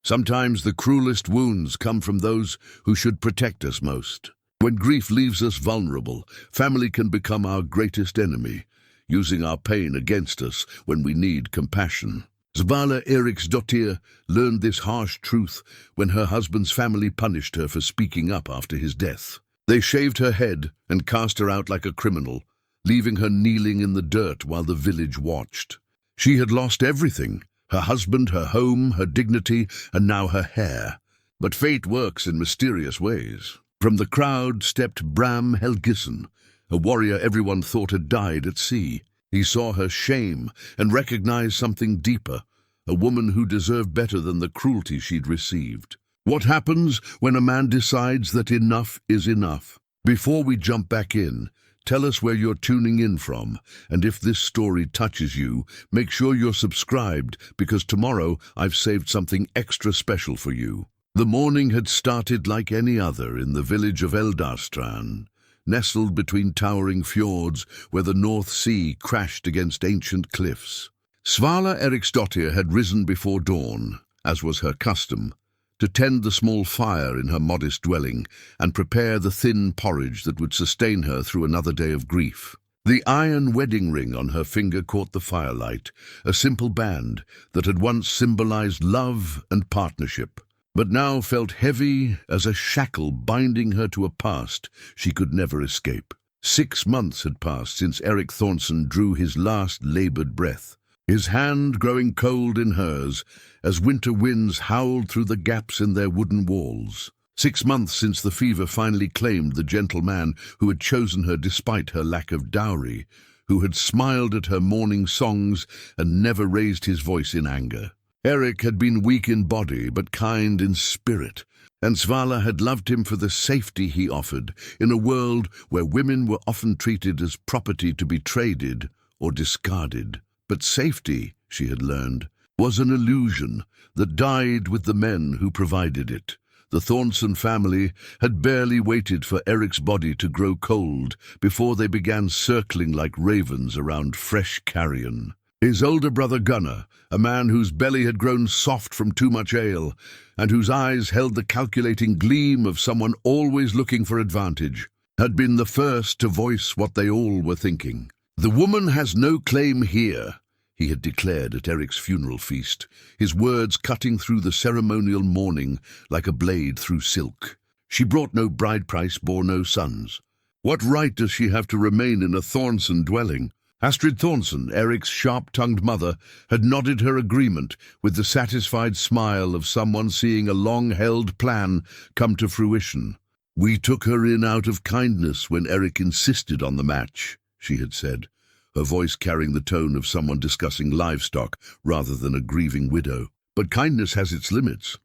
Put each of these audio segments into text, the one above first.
Sometimes the cruelest wounds come from those who should protect us most. When grief leaves us vulnerable, family can become our greatest enemy, using our pain against us when we need compassion. Svala Eriksdottir learned this harsh truth when her husband's family punished her for speaking up after his death. They shaved her head and cast her out like a criminal, leaving her kneeling in the dirt while the village watched. She had lost everything: her husband, her home, her dignity, and now her hair. But fate works in mysterious ways. From the crowd stepped Bram Helgisson, a warrior everyone thought had died at sea. He saw her shame and recognized something deeper, a woman who deserved better than the cruelty she'd received. What happens when a man decides that enough is enough? Before we jump back in, tell us where you're tuning in from, and if this story touches you, make sure you're subscribed, because tomorrow I've saved something extra special for you. The morning had started like any other in the village of Eldarstrand, nestled between towering fjords where the North Sea crashed against ancient cliffs. Svala Eriksdottir had risen before dawn, as was her custom, to tend the small fire in her modest dwelling and prepare the thin porridge that would sustain her through another day of grief. The iron wedding ring on her finger caught the firelight, a simple band that had once symbolized love and partnership, but now felt heavy as a shackle binding her to a past she could never escape. 6 months had passed since Erik Thornson drew his last labored breath, his hand growing cold in hers as winter winds howled through the gaps in their wooden walls. 6 months since the fever finally claimed the gentle man who had chosen her despite her lack of dowry, who had smiled at her morning songs and never raised his voice in anger. Erik had been weak in body but kind in spirit, and Svala had loved him for the safety he offered in a world where women were often treated as property to be traded or discarded. But safety, she had learned, was an illusion that died with the men who provided it. The Thornson family had barely waited for Erik's body to grow cold before they began circling like ravens around fresh carrion. His older brother Gunnar, a man whose belly had grown soft from too much ale, and whose eyes held the calculating gleam of someone always looking for advantage, had been the first to voice what they all were thinking. "The woman has no claim here," he had declared at Erik's funeral feast, his words cutting through the ceremonial mourning like a blade through silk. "She brought no bride price, bore no sons. What right does she have to remain in a Thornson dwelling?" Astrid Thornson, Erik's sharp-tongued mother, had nodded her agreement with the satisfied smile of someone seeing a long-held plan come to fruition. "We took her in out of kindness when Erik insisted on the match," she had said, her voice carrying the tone of someone discussing livestock rather than a grieving widow. "But kindness has its limits.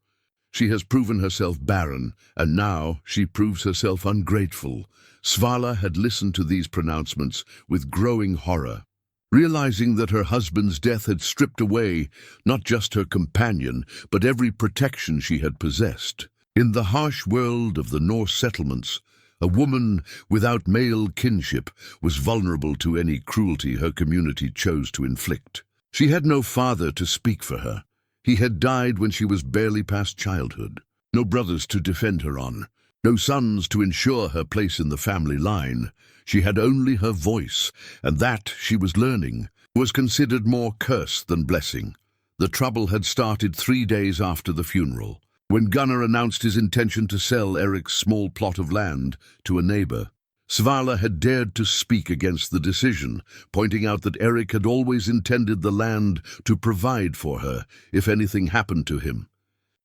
She has proven herself barren, and now she proves herself ungrateful." Svala had listened to these pronouncements with growing horror, realizing that her husband's death had stripped away not just her companion, but every protection she had possessed. In the harsh world of the Norse settlements, a woman without male kinship was vulnerable to any cruelty her community chose to inflict. She had no father to speak for her. He had died when she was barely past childhood. No brothers to defend her on. No sons to ensure her place in the family line. She had only her voice, and that, she was learning, was considered more curse than blessing. The trouble had started 3 days after the funeral, when Gunnar announced his intention to sell Erik's small plot of land to a neighbor. Svala had dared to speak against the decision, pointing out that Erik had always intended the land to provide for her if anything happened to him.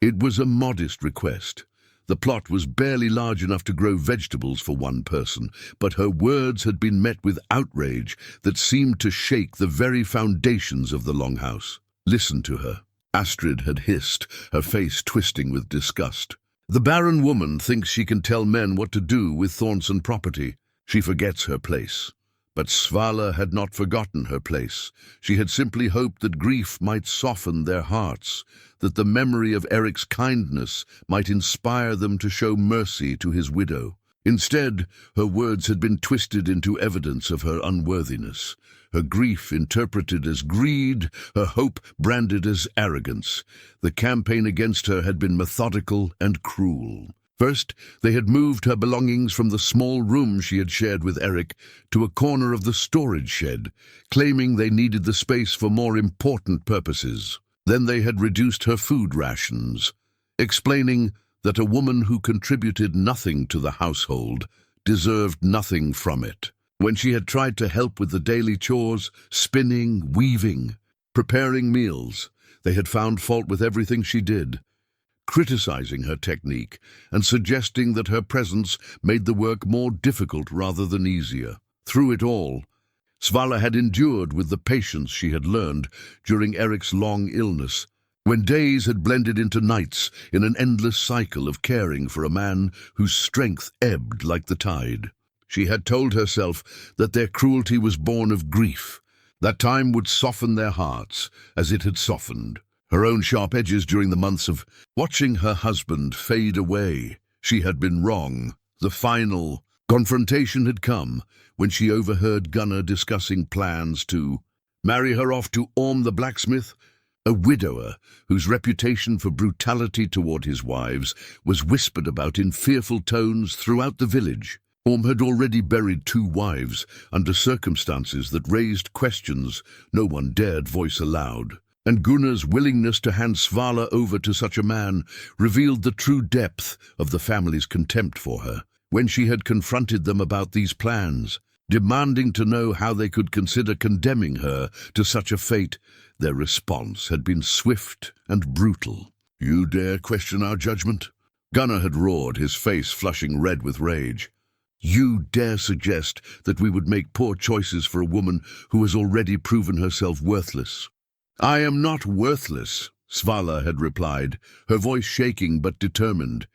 It was a modest request. The plot was barely large enough to grow vegetables for one person, but her words had been met with outrage that seemed to shake the very foundations of the longhouse. "Listen to her," Astrid had hissed, her face twisting with disgust. "The barren woman thinks she can tell men what to do with Thornson property. She forgets her place." But Svala had not forgotten her place. She had simply hoped that grief might soften their hearts, that the memory of Erik's kindness might inspire them to show mercy to his widow. Instead, her words had been twisted into evidence of her unworthiness, her grief interpreted as greed, her hope branded as arrogance. The campaign against her had been methodical and cruel. First, they had moved her belongings from the small room she had shared with Eric to a corner of the storage shed, claiming they needed the space for more important purposes. Then they had reduced her food rations, explaining that a woman who contributed nothing to the household deserved nothing from it. When she had tried to help with the daily chores, spinning, weaving, preparing meals, they had found fault with everything she did, criticizing her technique and suggesting that her presence made the work more difficult rather than easier. Through it all, Svala had endured with the patience she had learned during Eric's long illness, when days had blended into nights in an endless cycle of caring for a man whose strength ebbed like the tide. She had told herself that their cruelty was born of grief, that time would soften their hearts as it had softened her own sharp edges during the months of watching her husband fade away. She had been wrong. The final confrontation had come when she overheard Gunnar discussing plans to marry her off to Orm the blacksmith, a widower whose reputation for brutality toward his wives was whispered about in fearful tones throughout the village. Orm had already buried 2 wives under circumstances that raised questions no one dared voice aloud. And Gunnar's willingness to hand Svala over to such a man revealed the true depth of the family's contempt for her. When she had confronted them about these plans, demanding to know how they could consider condemning her to such a fate, their response had been swift and brutal. "You dare question our judgment?" Gunnar had roared, his face flushing red with rage. "You dare suggest that we would make poor choices for a woman who has already proven herself worthless?" "I am not worthless," Svala had replied, her voice shaking but determined.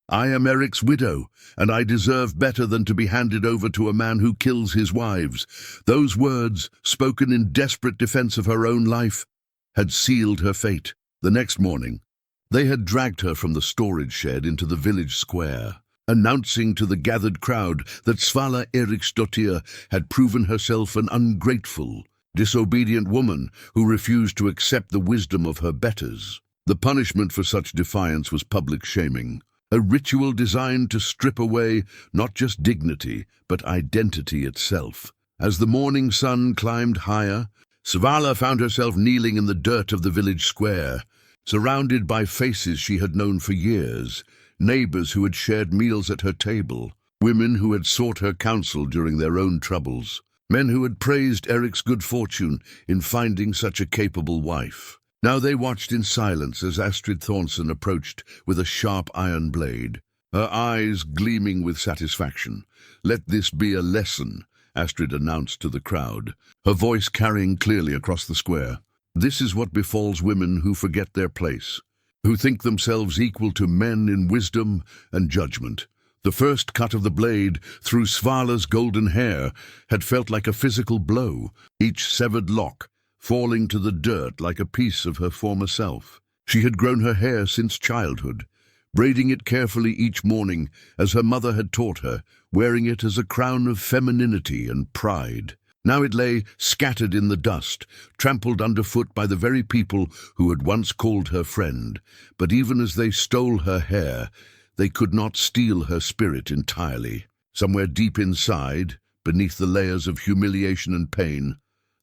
"I am Eric's widow, and I deserve better than to be handed over to a man who kills his wives." Those words, spoken in desperate defense of her own life, had sealed her fate. The next morning, they had dragged her from the storage shed into the village square, announcing to the gathered crowd that Svala Eriksdottir had proven herself an ungrateful, disobedient woman who refused to accept the wisdom of her betters. The punishment for such defiance was public shaming, a ritual designed to strip away not just dignity, but identity itself. As the morning sun climbed higher, Svala found herself kneeling in the dirt of the village square, surrounded by faces she had known for years, neighbors who had shared meals at her table, women who had sought her counsel during their own troubles, men who had praised Eric's good fortune in finding such a capable wife. Now they watched in silence as Astrid Thornson approached with a sharp iron blade, her eyes gleaming with satisfaction. "Let this be a lesson," Astrid announced to the crowd, her voice carrying clearly across the square. "This is what befalls women who forget their place, who think themselves equal to men in wisdom and judgment." The first cut of the blade through Svala's golden hair had felt like a physical blow, each severed lock falling to the dirt like a piece of her former self. She had grown her hair since childhood, braiding it carefully each morning as her mother had taught her, wearing it as a crown of femininity and pride. Now it lay scattered in the dust, trampled underfoot by the very people who had once called her friend. But even as they stole her hair, they could not steal her spirit entirely. Somewhere deep inside, beneath the layers of humiliation and pain,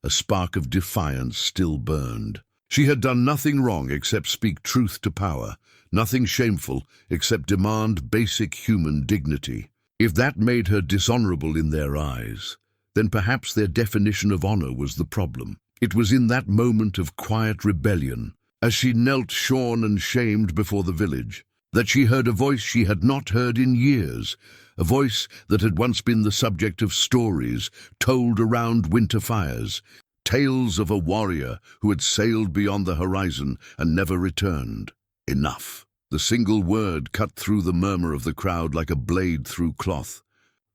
a spark of defiance still burned. She had done nothing wrong except speak truth to power, nothing shameful except demand basic human dignity. If that made her dishonorable in their eyes, then perhaps their definition of honor was the problem. It was in that moment of quiet rebellion, as she knelt shorn and shamed before the village, that she heard a voice she had not heard in years, a voice that had once been the subject of stories told around winter fires, tales of a warrior who had sailed beyond the horizon and never returned. Enough. The single word cut through the murmur of the crowd like a blade through cloth,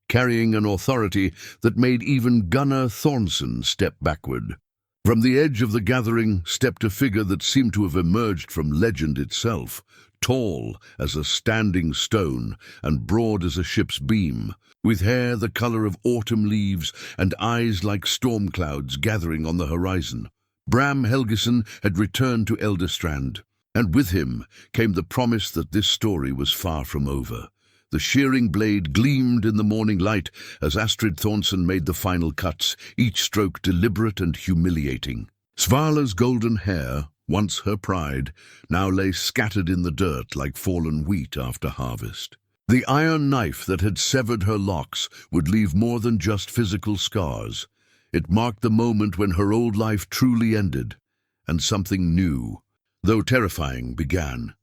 carrying an authority that made even Gunnar Thornson step backward. From the edge of the gathering stepped a figure that seemed to have emerged from legend itself, tall as a standing stone and broad as a ship's beam, with hair the color of autumn leaves and eyes like storm clouds gathering on the horizon. Bram Helgisson had returned to Elderstrand, and with him came the promise that this story was far from over. The shearing blade gleamed in the morning light as Astrid Thornson made the final cuts, each stroke deliberate and humiliating. Svala's golden hair, once her pride, now lay scattered in the dirt like fallen wheat after harvest. The iron knife that had severed her locks would leave more than just physical scars. It marked the moment when her old life truly ended, and something new, though terrifying, began.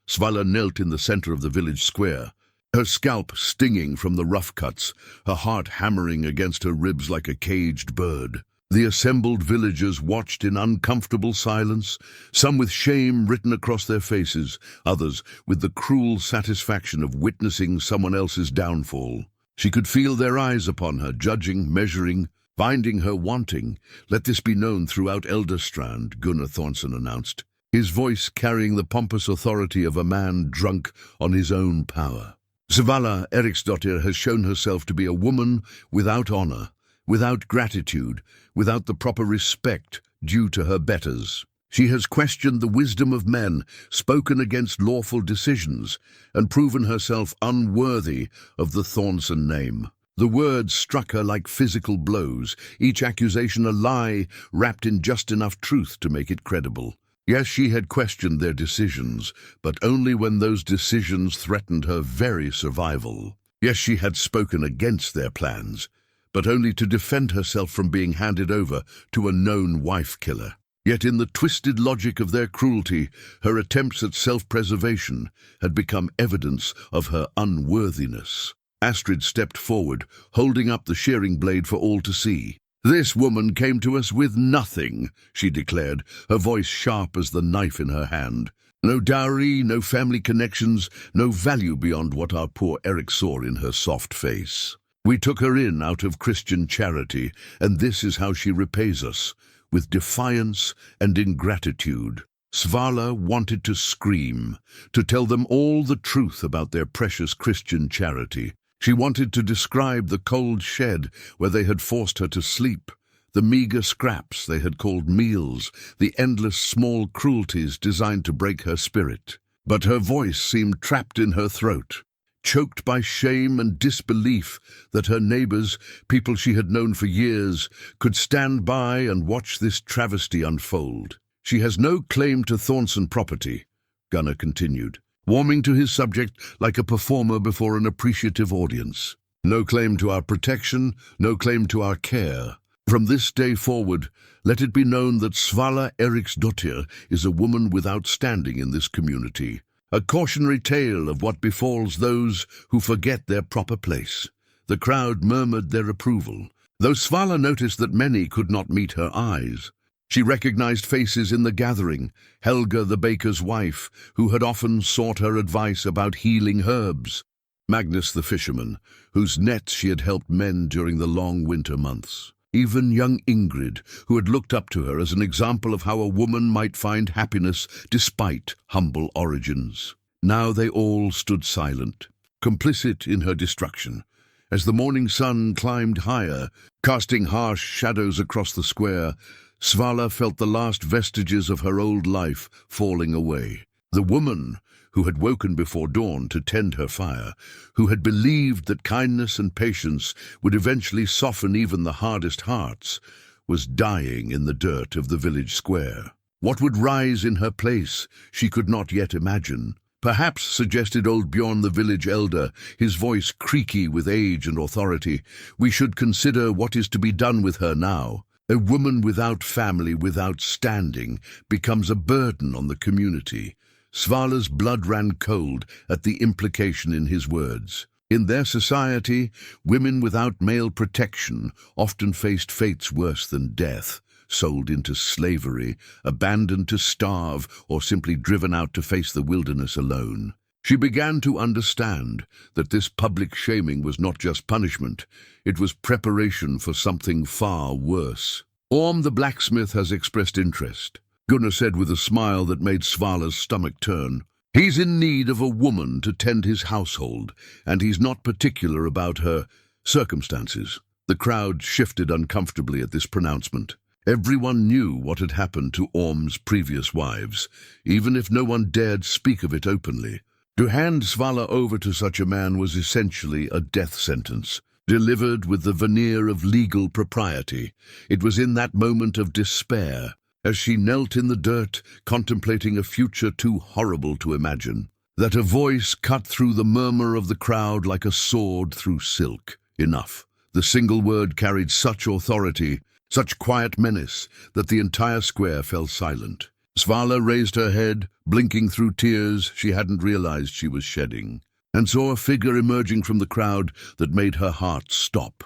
Svala knelt in the center of the village square, her scalp stinging from the rough cuts, her heart hammering against her ribs like a caged bird. The assembled villagers watched in uncomfortable silence, some with shame written across their faces, others with the cruel satisfaction of witnessing someone else's downfall. She could feel their eyes upon her, judging, measuring, finding her wanting. "Let this be known throughout Elderstrand," Gunnar Thornson announced, his voice carrying the pompous authority of a man drunk on his own power. Svala Eriksdottir has shown herself to be a woman without honor, without gratitude, without the proper respect due to her betters. She has questioned the wisdom of men, spoken against lawful decisions, and proven herself unworthy of the Thornson name. The words struck her like physical blows, each accusation a lie wrapped in just enough truth to make it credible. Yes, she had questioned their decisions, but only when those decisions threatened her very survival. Yes, she had spoken against their plans, but only to defend herself from being handed over to a known wife-killer. Yet in the twisted logic of their cruelty, her attempts at self-preservation had become evidence of her unworthiness. Astrid stepped forward, holding up the shearing blade for all to see. "This woman came to us with nothing," she declared, her voice sharp as the knife in her hand. "No dowry, no family connections, no value beyond what our poor Eric saw in her soft face. We took her in out of Christian charity, and this is how she repays us, with defiance and ingratitude." Svala wanted to scream, to tell them all the truth about their precious Christian charity. She wanted to describe the cold shed where they had forced her to sleep, the meager scraps they had called meals, the endless small cruelties designed to break her spirit. But her voice seemed trapped in her throat, choked by shame and disbelief that her neighbors, people she had known for years, could stand by and watch this travesty unfold. "She has no claim to Thornson property," Gunnar continued, warming to his subject like a performer before an appreciative audience. "No claim to our protection, no claim to our care. From this day forward, let it be known that Svala Eriksdottir is a woman without standing in this community, a cautionary tale of what befalls those who forget their proper place." The crowd murmured their approval, though Svala noticed that many could not meet her eyes. She recognized faces in the gathering, Helga the baker's wife, who had often sought her advice about healing herbs, Magnus the fisherman, whose nets she had helped mend during the long winter months. Even young Ingrid, who had looked up to her as an example of how a woman might find happiness despite humble origins. Now they all stood silent, complicit in her destruction. As the morning sun climbed higher, casting harsh shadows across the square, Svala felt the last vestiges of her old life falling away. The woman who had woken before dawn to tend her fire, who had believed that kindness and patience would eventually soften even the hardest hearts, was dying in the dirt of the village square. What would rise in her place, she could not yet imagine. "Perhaps," suggested old Bjorn the village elder, his voice creaky with age and authority, "we should consider what is to be done with her now. A woman without family, without standing, becomes a burden on the community." Svala's blood ran cold at the implication in his words. In their society, women without male protection often faced fates worse than death, sold into slavery, abandoned to starve, or simply driven out to face the wilderness alone. She began to understand that this public shaming was not just punishment, it was preparation for something far worse. "Orm the blacksmith has expressed interest," Gunnar said with a smile that made Svala's stomach turn. He's in need of a woman to tend his household, and he's not particular about her circumstances. The crowd shifted uncomfortably at this pronouncement. Everyone knew what had happened to Orm's previous wives, even if no one dared speak of it openly. To hand Svala over to such a man was essentially a death sentence, delivered with the veneer of legal propriety. It was in that moment of despair, as she knelt in the dirt, contemplating a future too horrible to imagine, that a voice cut through the murmur of the crowd like a sword through silk. Enough. The single word carried such authority, such quiet menace, that the entire square fell silent. Svala raised her head, blinking through tears she hadn't realized she was shedding, and saw a figure emerging from the crowd that made her heart stop.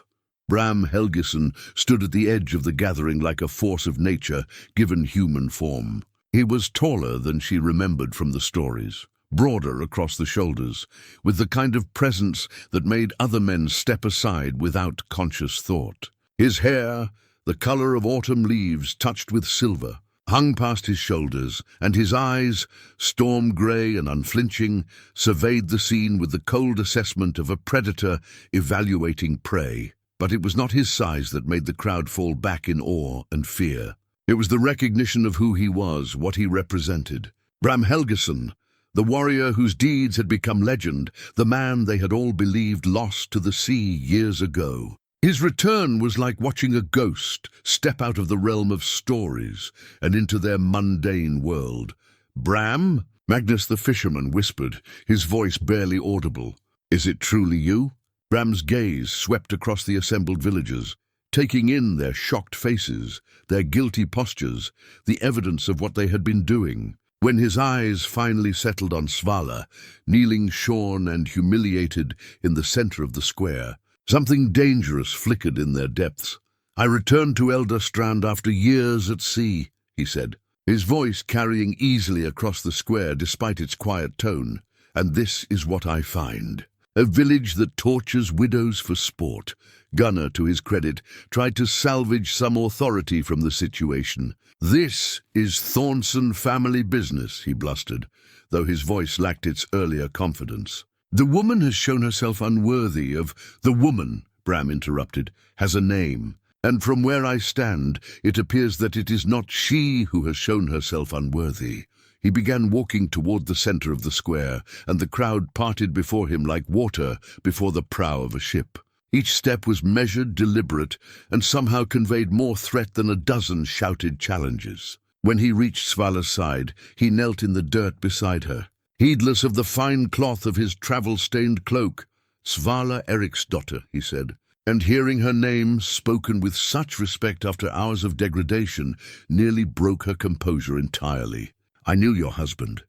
Bram Helgisson stood at the edge of the gathering like a force of nature given human form. He was taller than she remembered from the stories, broader across the shoulders, with the kind of presence that made other men step aside without conscious thought. His hair, the color of autumn leaves touched with silver, hung past his shoulders, and his eyes, storm-grey and unflinching, surveyed the scene with the cold assessment of a predator evaluating prey. But it was not his size that made the crowd fall back in awe and fear. It was the recognition of who he was, what he represented. Bram Helgisson, the warrior whose deeds had become legend, the man they had all believed lost to the sea years ago. His return was like watching a ghost step out of the realm of stories and into their mundane world. "Bram?" Magnus the fisherman whispered, his voice barely audible. "Is it truly you?" Bram's gaze swept across the assembled villagers, taking in their shocked faces, their guilty postures, the evidence of what they had been doing. When his eyes finally settled on Svala, kneeling shorn and humiliated in the center of the square, something dangerous flickered in their depths. "I returned to Elderstrand after years at sea," he said, his voice carrying easily across the square despite its quiet tone. "And this is what I find. A village that tortures widows for sport." Gunnar, to his credit, tried to salvage some authority from the situation. "This is Thornson family business," he blustered, though his voice lacked its earlier confidence. "The woman has shown herself unworthy of—" "The woman," Bram interrupted, "has a name, and from where I stand, it appears that it is not she who has shown herself unworthy." He began walking toward the center of the square, and the crowd parted before him like water before the prow of a ship. Each step was measured, deliberate, and somehow conveyed more threat than a dozen shouted challenges. When he reached Svala's side, he knelt in the dirt beside her, heedless of the fine cloth of his travel-stained cloak. "Svala Eriksdottir," he said, and hearing her name spoken with such respect after hours of degradation nearly broke her composure entirely. "I knew your husband.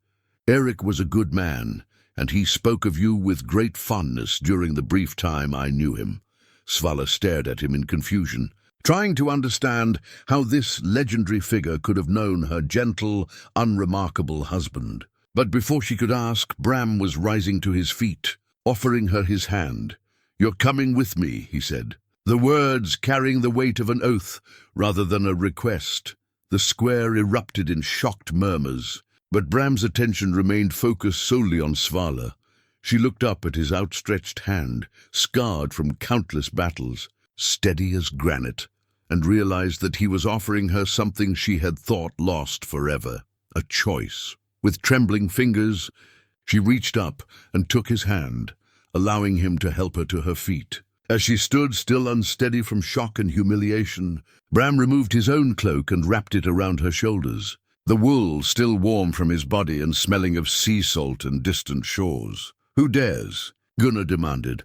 Erik was a good man, and he spoke of you with great fondness during the brief time I knew him." Svala stared at him in confusion, trying to understand how this legendary figure could have known her gentle, unremarkable husband. But before she could ask, Bram was rising to his feet, offering her his hand. "You're coming with me," he said, the words carrying the weight of an oath rather than a request. The square erupted in shocked murmurs, but Bram's attention remained focused solely on Svala. She looked up at his outstretched hand, scarred from countless battles, steady as granite, and realized that he was offering her something she had thought lost forever, a choice. With trembling fingers, she reached up and took his hand, allowing him to help her to her feet. As she stood still unsteady from shock and humiliation, Bram removed his own cloak and wrapped it around her shoulders, the wool still warm from his body and smelling of sea salt and distant shores. "Who dares?" Gunnar demanded,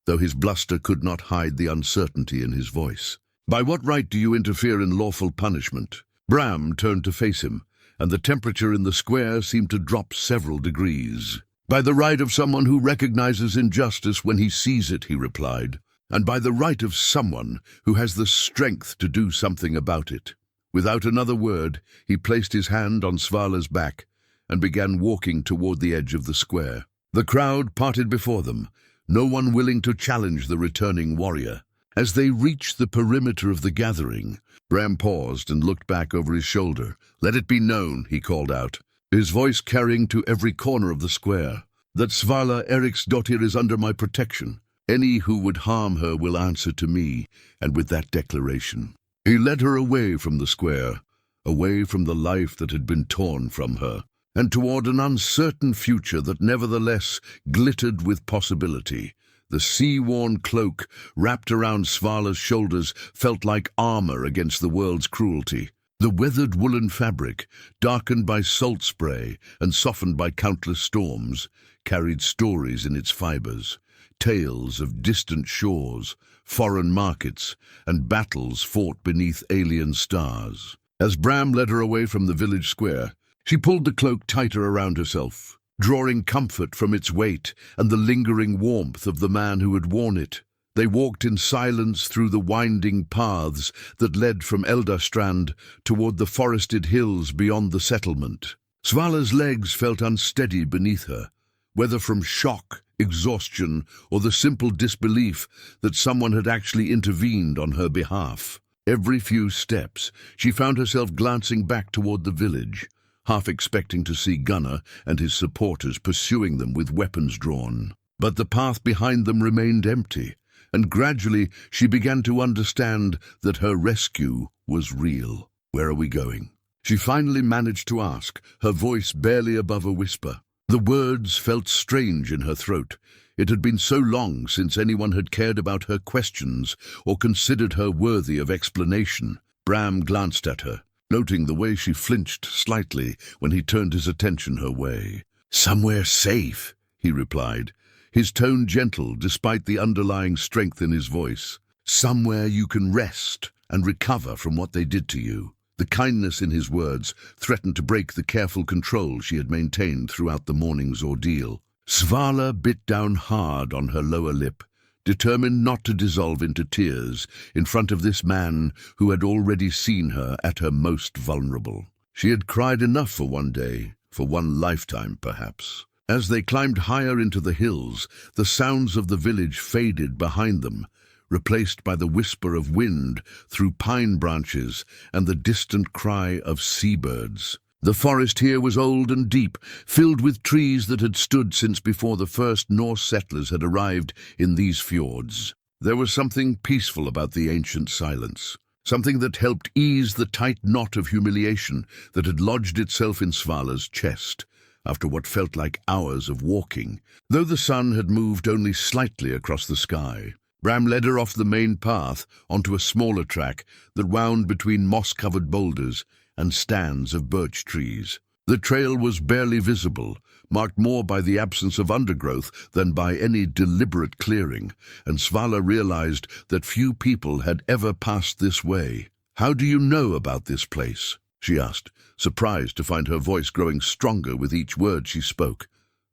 though his bluster could not hide the uncertainty in his voice. "By what right do you interfere in lawful punishment?" Bram turned to face him, and the temperature in the square seemed to drop several degrees. "By the right of someone who recognizes injustice when he sees it," he replied, "and by the right of someone who has the strength to do something about it." Without another word, he placed his hand on Svala's back and began walking toward the edge of the square. The crowd parted before them, no one willing to challenge the returning warrior. As they reached the perimeter of the gathering, Bram paused and looked back over his shoulder. "Let it be known," he called out, his voice carrying to every corner of the square, that Svala Eriksdottir is under my protection. Any who would harm her will answer to me, and with that declaration, he led her away from the square, away from the life that had been torn from her, and toward an uncertain future that nevertheless glittered with possibility. The sea-worn cloak wrapped around Svala's shoulders felt like armor against the world's cruelty. The weathered woolen fabric, darkened by salt spray and softened by countless storms, carried stories in its fibers, tales of distant shores, foreign markets, and battles fought beneath alien stars. As Bram led her away from the village square, she pulled the cloak tighter around herself, drawing comfort from its weight and the lingering warmth of the man who had worn it. They walked in silence through the winding paths that led from Elderstrand toward the forested hills beyond the settlement. Svala's legs felt unsteady beneath her, whether from shock, exhaustion, or the simple disbelief that someone had actually intervened on her behalf. Every few steps, she found herself glancing back toward the village, half expecting to see Gunnar and his supporters pursuing them with weapons drawn. But the path behind them remained empty, and gradually she began to understand that her rescue was real. "Where are we going?" she finally managed to ask, her voice barely above a whisper. The words felt strange in her throat. It had been so long since anyone had cared about her questions or considered her worthy of explanation. Bram glanced at her, noting the way she flinched slightly when he turned his attention her way. "Somewhere safe," he replied, his tone gentle despite the underlying strength in his voice. "Somewhere you can rest and recover from what they did to you." The kindness in his words threatened to break the careful control she had maintained throughout the morning's ordeal. Svala bit down hard on her lower lip, determined not to dissolve into tears in front of this man who had already seen her at her most vulnerable. She had cried enough for one day, for one lifetime perhaps. As they climbed higher into the hills, the sounds of the village faded behind them, replaced by the whisper of wind through pine branches and the distant cry of seabirds. The forest here was old and deep, filled with trees that had stood since before the first Norse settlers had arrived in these fjords. There was something peaceful about the ancient silence, something that helped ease the tight knot of humiliation that had lodged itself in Svala's chest after what felt like hours of walking, though the sun had moved only slightly across the sky. Bram led her off the main path onto a smaller track that wound between moss-covered boulders and stands of birch trees. The trail was barely visible, marked more by the absence of undergrowth than by any deliberate clearing, and Svala realized that few people had ever passed this way. "How do you know about this place?" she asked, surprised to find her voice growing stronger with each word she spoke.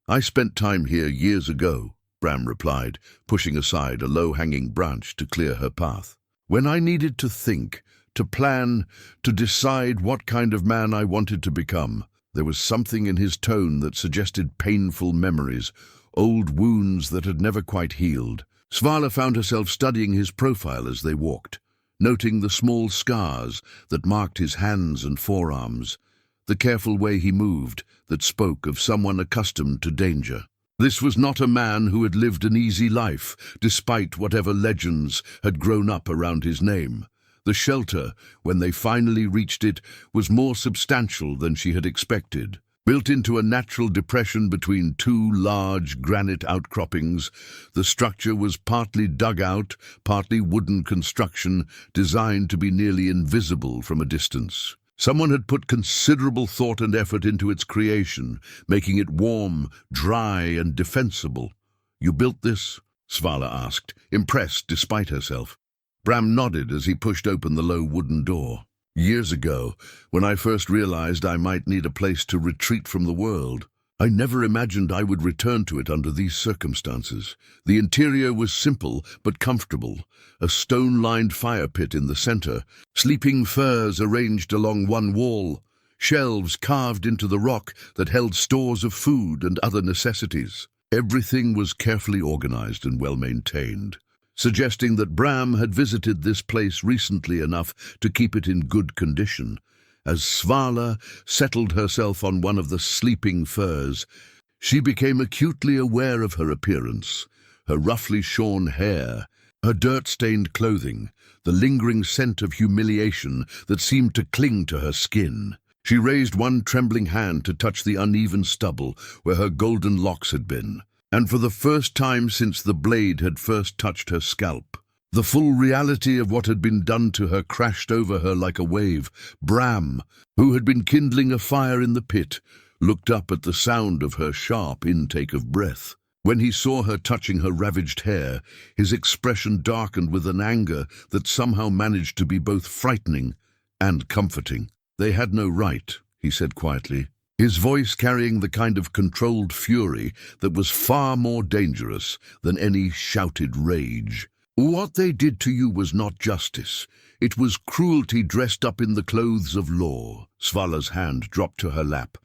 "I spent time here years ago," Bram replied, pushing aside a low-hanging branch to clear her path. "When I needed to think, to plan, to decide what kind of man I wanted to become." There was something in his tone that suggested painful memories, old wounds that had never quite healed. Svala found herself studying his profile as they walked, noting the small scars that marked his hands and forearms, the careful way he moved that spoke of someone accustomed to danger. This was not a man who had lived an easy life, despite whatever legends had grown up around his name. The shelter, when they finally reached it, was more substantial than she had expected. Built into a natural depression between two large granite outcroppings, the structure was partly dug out, partly wooden construction, designed to be nearly invisible from a distance. Someone had put considerable thought and effort into its creation, making it warm, dry, and defensible. "You built this?" Svala asked, impressed despite herself. Bram nodded as he pushed open the low wooden door. "Years ago, when I first realized I might need a place to retreat from the world. I never imagined I would return to it under these circumstances. The interior was simple but comfortable, a stone-lined fire pit in the center, sleeping furs arranged along one wall, shelves carved into the rock that held stores of food and other necessities. Everything was carefully organized and well-maintained, suggesting that Bram had visited this place recently enough to keep it in good condition, As Svala settled herself on one of the sleeping firs, she became acutely aware of her appearance, her roughly shorn hair, her dirt-stained clothing, the lingering scent of humiliation that seemed to cling to her skin. She raised one trembling hand to touch the uneven stubble where her golden locks had been, and for the first time since the blade had first touched her scalp, the full reality of what had been done to her crashed over her like a wave. Bram, who had been kindling a fire in the pit, looked up at the sound of her sharp intake of breath. When he saw her touching her ravaged hair, his expression darkened with an anger that somehow managed to be both frightening and comforting. "They had no right," he said quietly, his voice carrying the kind of controlled fury that was far more dangerous than any shouted rage. "What they did to you was not justice. It was cruelty dressed up in the clothes of law." Svala's hand dropped to her lap,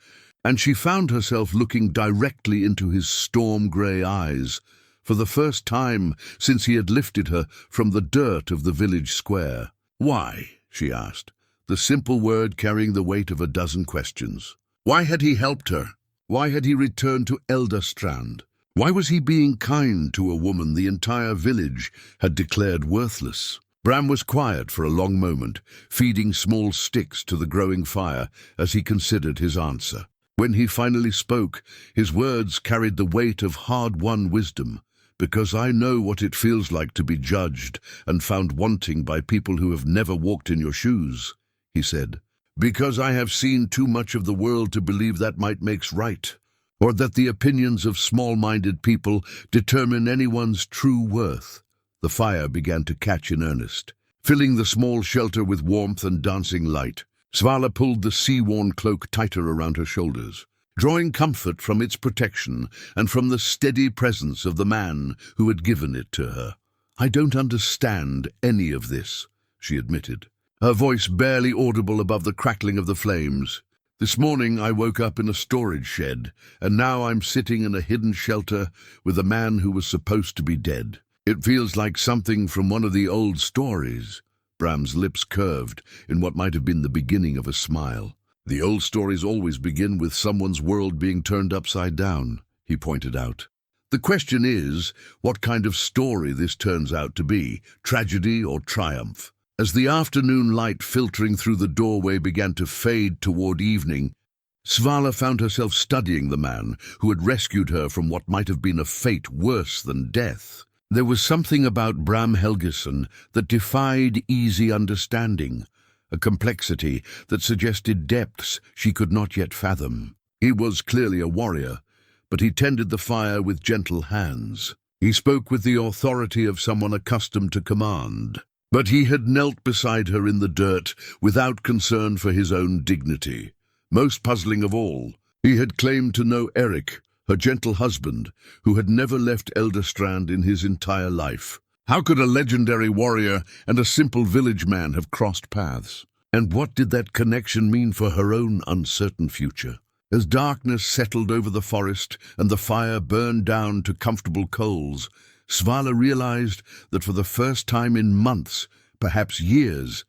and she found herself looking directly into his storm-grey eyes, for the first time since he had lifted her from the dirt of the village square. "Why?" she asked, the simple word carrying the weight of a dozen questions. Why had he helped her? Why had he returned to Elderstrand? Why was he being kind to a woman the entire village had declared worthless? Bram was quiet for a long moment, feeding small sticks to the growing fire as he considered his answer. When he finally spoke, his words carried the weight of hard-won wisdom. "Because I know what it feels like to be judged and found wanting by people who have never walked in your shoes," he said. "Because I have seen too much of the world to believe that might makes right, or that the opinions of small-minded people determine anyone's true worth." The fire began to catch in earnest, filling the small shelter with warmth and dancing light. Svala pulled the sea-worn cloak tighter around her shoulders, drawing comfort from its protection and from the steady presence of the man who had given it to her. "I don't understand any of this," she admitted, her voice barely audible above the crackling of the flames. "This morning I woke up in a storage shed, and now I'm sitting in a hidden shelter with a man who was supposed to be dead. It feels like something from one of the old stories." Bram's lips curved in what might have been the beginning of a smile. "The old stories always begin with someone's world being turned upside down," he pointed out. "The question is, what kind of story this turns out to be, tragedy or triumph?" As the afternoon light filtering through the doorway began to fade toward evening, Svala found herself studying the man who had rescued her from what might have been a fate worse than death. There was something about Bram Helgisson that defied easy understanding, a complexity that suggested depths she could not yet fathom. He was clearly a warrior, but he tended the fire with gentle hands. He spoke with the authority of someone accustomed to command. But he had knelt beside her in the dirt without concern for his own dignity. Most puzzling of all, he had claimed to know Eric, her gentle husband, who had never left Elderstrand in his entire life. How could a legendary warrior and a simple village man have crossed paths? And what did that connection mean for her own uncertain future? As darkness settled over the forest and the fire burned down to comfortable coals, Svala realized that for the first time in months, perhaps years,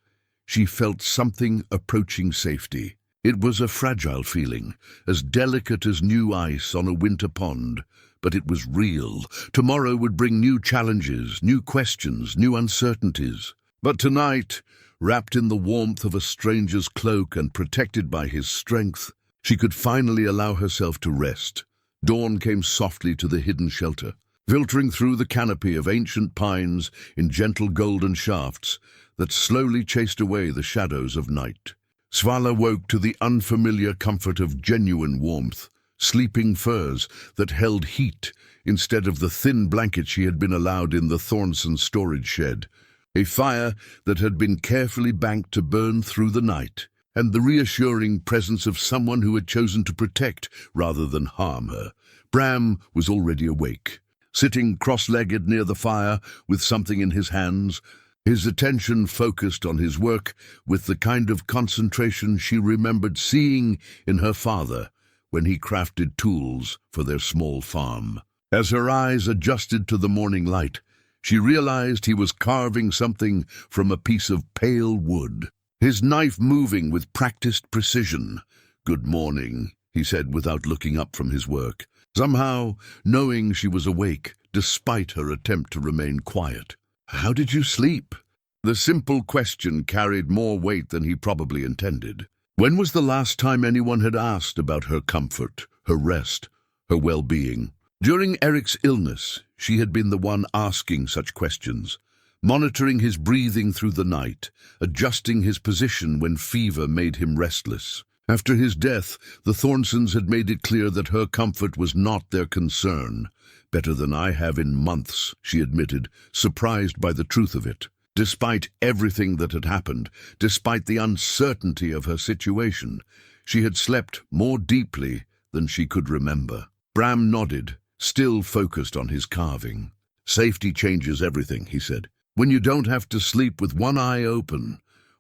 she felt something approaching safety. It was a fragile feeling, as delicate as new ice on a winter pond, but it was real. Tomorrow would bring new challenges, new questions, new uncertainties. But tonight, wrapped in the warmth of a stranger's cloak and protected by his strength, she could finally allow herself to rest. Dawn came softly to the hidden shelter, filtering through the canopy of ancient pines in gentle golden shafts that slowly chased away the shadows of night. Svala woke to the unfamiliar comfort of genuine warmth, sleeping furs that held heat instead of the thin blanket she had been allowed in the Thornson storage shed, a fire that had been carefully banked to burn through the night, and the reassuring presence of someone who had chosen to protect rather than harm her. Bram was already awake, sitting cross-legged near the fire with something in his hands, his attention focused on his work with the kind of concentration she remembered seeing in her father when he crafted tools for their small farm. As her eyes adjusted to the morning light, she realized he was carving something from a piece of pale wood. his knife moving with practiced precision. "Good morning," he said without looking up from his work, somehow knowing she was awake, despite her attempt to remain quiet. "How did you sleep?" The simple question carried more weight than he probably intended. When was the last time anyone had asked about her comfort, her rest, her well-being? During Eric's illness, she had been the one asking such questions, monitoring his breathing through the night, adjusting his position when fever made him restless. After his death, the Thornsons had made it clear that her comfort was not their concern. "Better than I have in months," she admitted, surprised by the truth of it. Despite everything that had happened, despite the uncertainty of her situation, she had slept more deeply than she could remember. Bram nodded, still focused on his carving. "Safety changes everything," he said. "When you don't have to sleep with one eye open,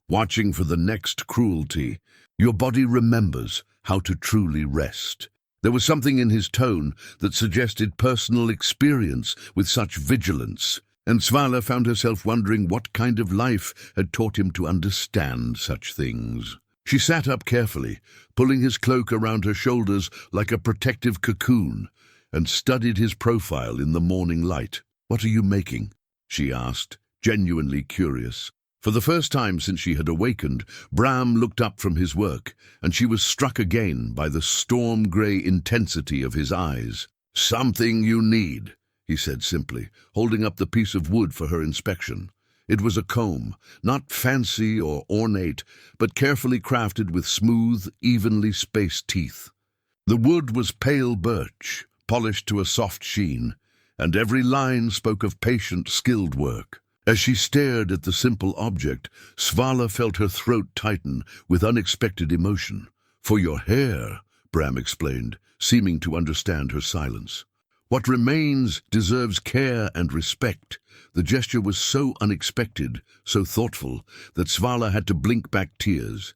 watching for the next cruelty, your body remembers how to truly rest." There was something in his tone that suggested personal experience with such vigilance, and Svala found herself wondering what kind of life had taught him to understand such things. She sat up carefully, pulling his cloak around her shoulders like a protective cocoon, and studied his profile in the morning light. "What are you making?" she asked, genuinely curious. For the first time since she had awakened, Bram looked up from his work, and she was struck again by the storm-grey intensity of his eyes. "Something you need," he said simply, holding up the piece of wood for her inspection. It was a comb, not fancy or ornate, but carefully crafted with smooth, evenly spaced teeth. The wood was pale birch, polished to a soft sheen, and every line spoke of patient, skilled work. As she stared at the simple object, Svala felt her throat tighten with unexpected emotion. "For your hair," Bram explained, seeming to understand her silence. "What remains deserves care and respect." The gesture was so unexpected, so thoughtful, that Svala had to blink back tears.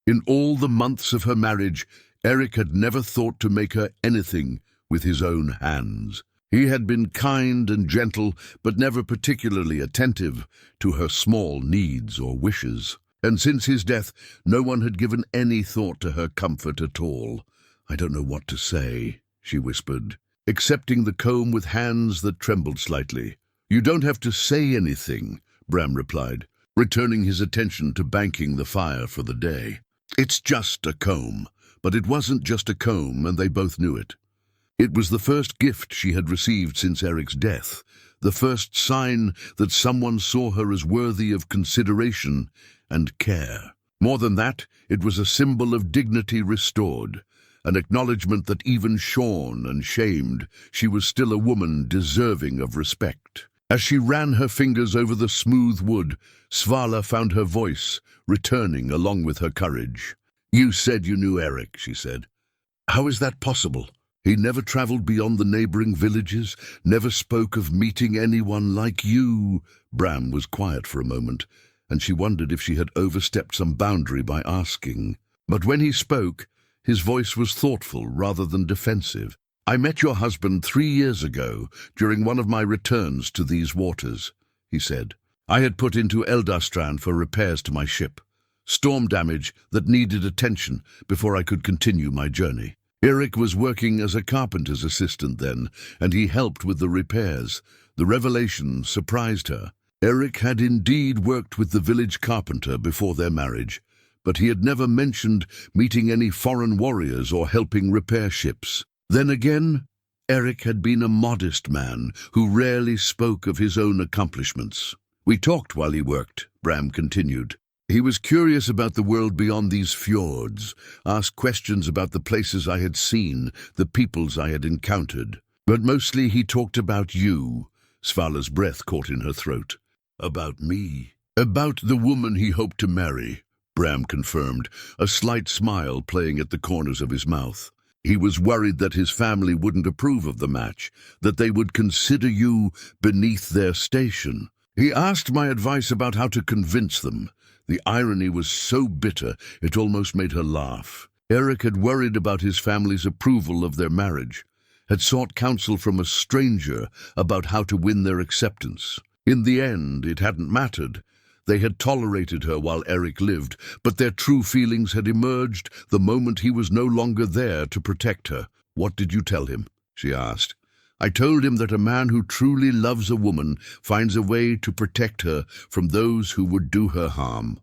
In all the months of her marriage, Eric had never thought to make her anything with his own hands. He had been kind and gentle, but never particularly attentive to her small needs or wishes. And since his death, no one had given any thought to her comfort at all. "I don't know what to say," she whispered, accepting the comb with hands that trembled slightly. "You don't have to say anything," Bram replied, returning his attention to banking the fire for the day. "It's just a comb." But it wasn't just a comb, and they both knew it. It was the first gift she had received since Eric's death, the first sign that someone saw her as worthy of consideration and care. More than that, it was a symbol of dignity restored, an acknowledgement that even shorn and shamed, she was still a woman deserving of respect. As she ran her fingers over the smooth wood, Svala found her voice, returning along with her courage. "You said you knew Eric," she said. "How is that possible? He never traveled beyond the neighboring villages, never spoke of meeting anyone like you." Bram was quiet for a moment, and she wondered if she had overstepped some boundary by asking. But when he spoke, his voice was thoughtful rather than defensive. "I met your husband 3 years ago during one of my returns to these waters," he said. "I had put into Eldastran for repairs to my ship. Storm damage that needed attention before I could continue my journey. Eric was working as a carpenter's assistant then, and he helped with the repairs. The revelation surprised her. Eric had indeed worked with the village carpenter before their marriage, but he had never mentioned meeting any foreign warriors or helping repair ships. Then again, Eric had been a modest man who rarely spoke of his own accomplishments. "We talked while he worked," Bram continued. "He was curious about the world beyond these fjords, asked questions about the places I had seen, the peoples I had encountered. But mostly he talked about you." Svala's breath caught in her throat. "About me?" "About the woman he hoped to marry," Bram confirmed, a slight smile playing at the corners of his mouth. "He was worried that his family wouldn't approve of the match, that they would consider you beneath their station. He asked my advice about how to convince them." The irony was so bitter it almost made her laugh. Eric had worried about his family's approval of their marriage, had sought counsel from a stranger about how to win their acceptance. In the end, it hadn't mattered. They had tolerated her while Erik lived, but their true feelings had emerged the moment he was no longer there to protect her. "What did you tell him?" she asked. "I told him that a man who truly loves a woman finds a way to protect her from those who would do her harm,"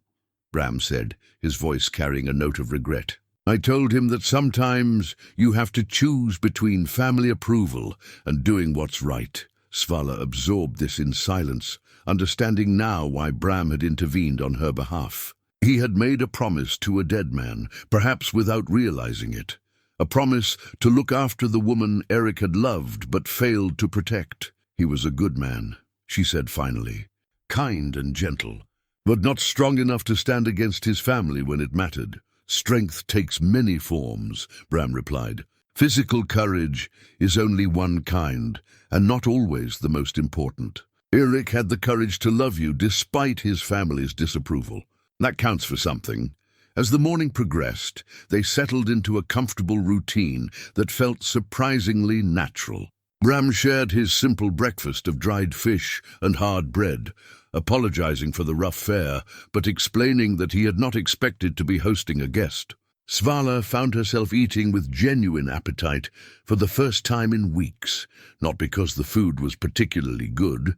Bram said, his voice carrying a note of regret. "I told him that sometimes you have to choose between family approval and doing what's right." Svala absorbed this in silence, understanding now why Bram had intervened on her behalf. He had made a promise to a dead man, perhaps without realizing it. A promise to look after the woman Erik had loved but failed to protect. "He was a good man," she said finally. "Kind and gentle, but not strong enough to stand against his family when it mattered." "Strength takes many forms," Bram replied. "Physical courage is only one kind, and not always the most important. Erik had the courage to love you despite his family's disapproval. That counts for something." As the morning progressed, they settled into a comfortable routine that felt surprisingly natural. Bram shared his simple breakfast of dried fish and hard bread, apologizing for the rough fare, but explaining that he had not expected to be hosting a guest. Svala found herself eating with genuine appetite for the first time in weeks, not because the food was particularly good,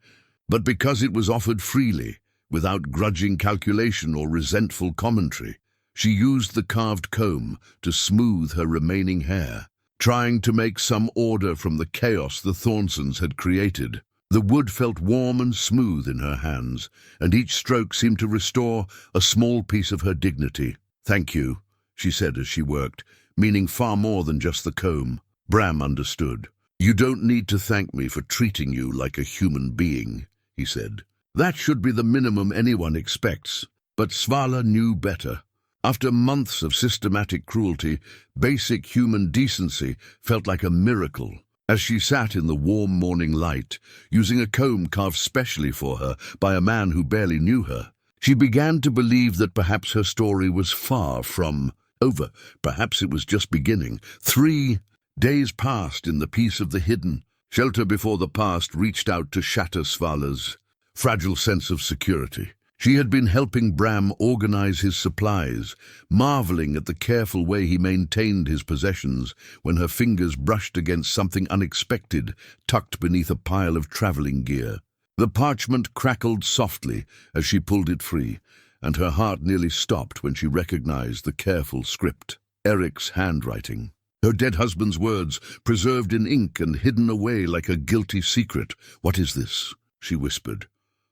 but because it was offered freely, without grudging calculation or resentful commentary. She used the carved comb to smooth her remaining hair, trying to make some order from the chaos the Thornsons had created. The wood felt warm and smooth in her hands, and each stroke seemed to restore a small piece of her dignity. "Thank you," she said as she worked, meaning far more than just the comb. Bram understood. "You don't need to thank me for treating you like a human being," he said. "That should be the minimum anyone expects." But Svala knew better. After months of systematic cruelty, basic human decency felt like a miracle. As she sat in the warm morning light, using a comb carved specially for her by a man who barely knew her, she began to believe that perhaps her story was far from over. Perhaps it was just beginning. 3 days passed in the peace of the hidden. Shelter before the past reached out to shatter Svala's fragile sense of security. She had been helping Bram organize his supplies, marveling at the careful way he maintained his possessions when her fingers brushed against something unexpected tucked beneath a pile of traveling gear. The parchment crackled softly as she pulled it free, and her heart nearly stopped when she recognized the careful script. Erik's handwriting. Her dead husband's words, preserved in ink and hidden away like a guilty secret. "What is this?" she whispered,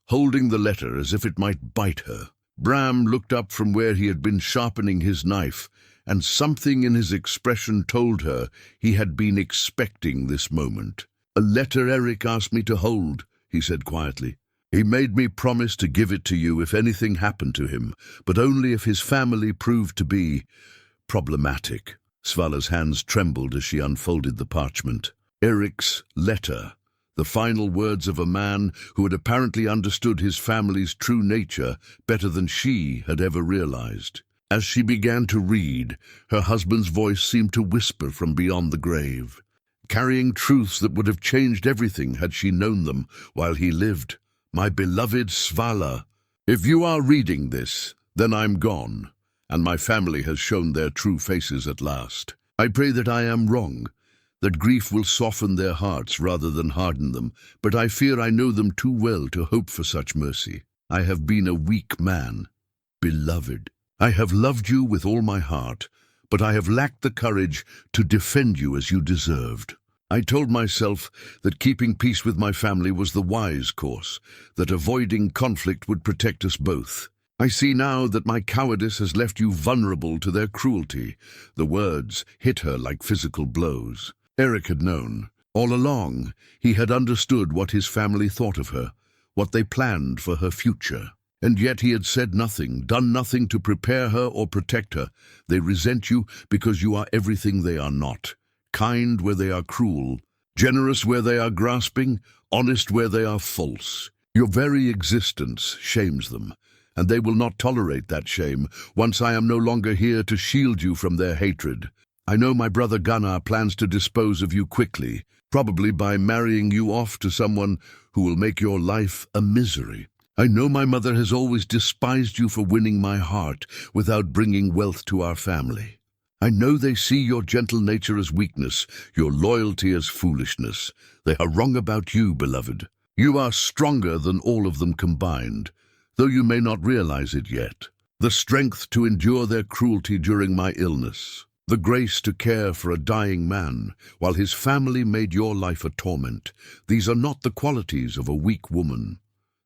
holding the letter as if it might bite her. Bram looked up from where he had been sharpening his knife, and something in his expression told her he had been expecting this moment. "A letter Erik asked me to hold," he said quietly. "He made me promise to give it to you if anything happened to him, but only if his family proved to be problematic." Svala's hands trembled as she unfolded the parchment. Erik's letter. The final words of a man who had apparently understood his family's true nature better than she had ever realized. As she began to read, her husband's voice seemed to whisper from beyond the grave, carrying truths that would have changed everything had she known them while he lived. "My beloved Svala, if you are reading this, then I'm gone, and my family has shown their true faces at last. I pray that I am wrong, that grief will soften their hearts rather than harden them, but I fear I know them too well to hope for such mercy. I have been a weak man. Beloved, I have loved you with all my heart, but I have lacked the courage to defend you as you deserved. I told myself that keeping peace with my family was the wise course, that avoiding conflict would protect us both. I see now that my cowardice has left you vulnerable to their cruelty." The words hit her like physical blows. Erik had known. All along, he had understood what his family thought of her, what they planned for her future. And yet he had said nothing, done nothing to prepare her or protect her. "They resent you because you are everything they are not. Kind where they are cruel, generous where they are grasping, honest where they are false. Your very existence shames them, and they will not tolerate that shame once I am no longer here to shield you from their hatred. I know my brother Gunnar plans to dispose of you quickly, probably by marrying you off to someone who will make your life a misery. I know my mother has always despised you for winning my heart without bringing wealth to our family. I know they see your gentle nature as weakness, your loyalty as foolishness. They are wrong about you, beloved. You are stronger than all of them combined, though you may not realize it yet. The strength to endure their cruelty during my illness, the grace to care for a dying man while his family made your life a torment. These are not the qualities of a weak woman.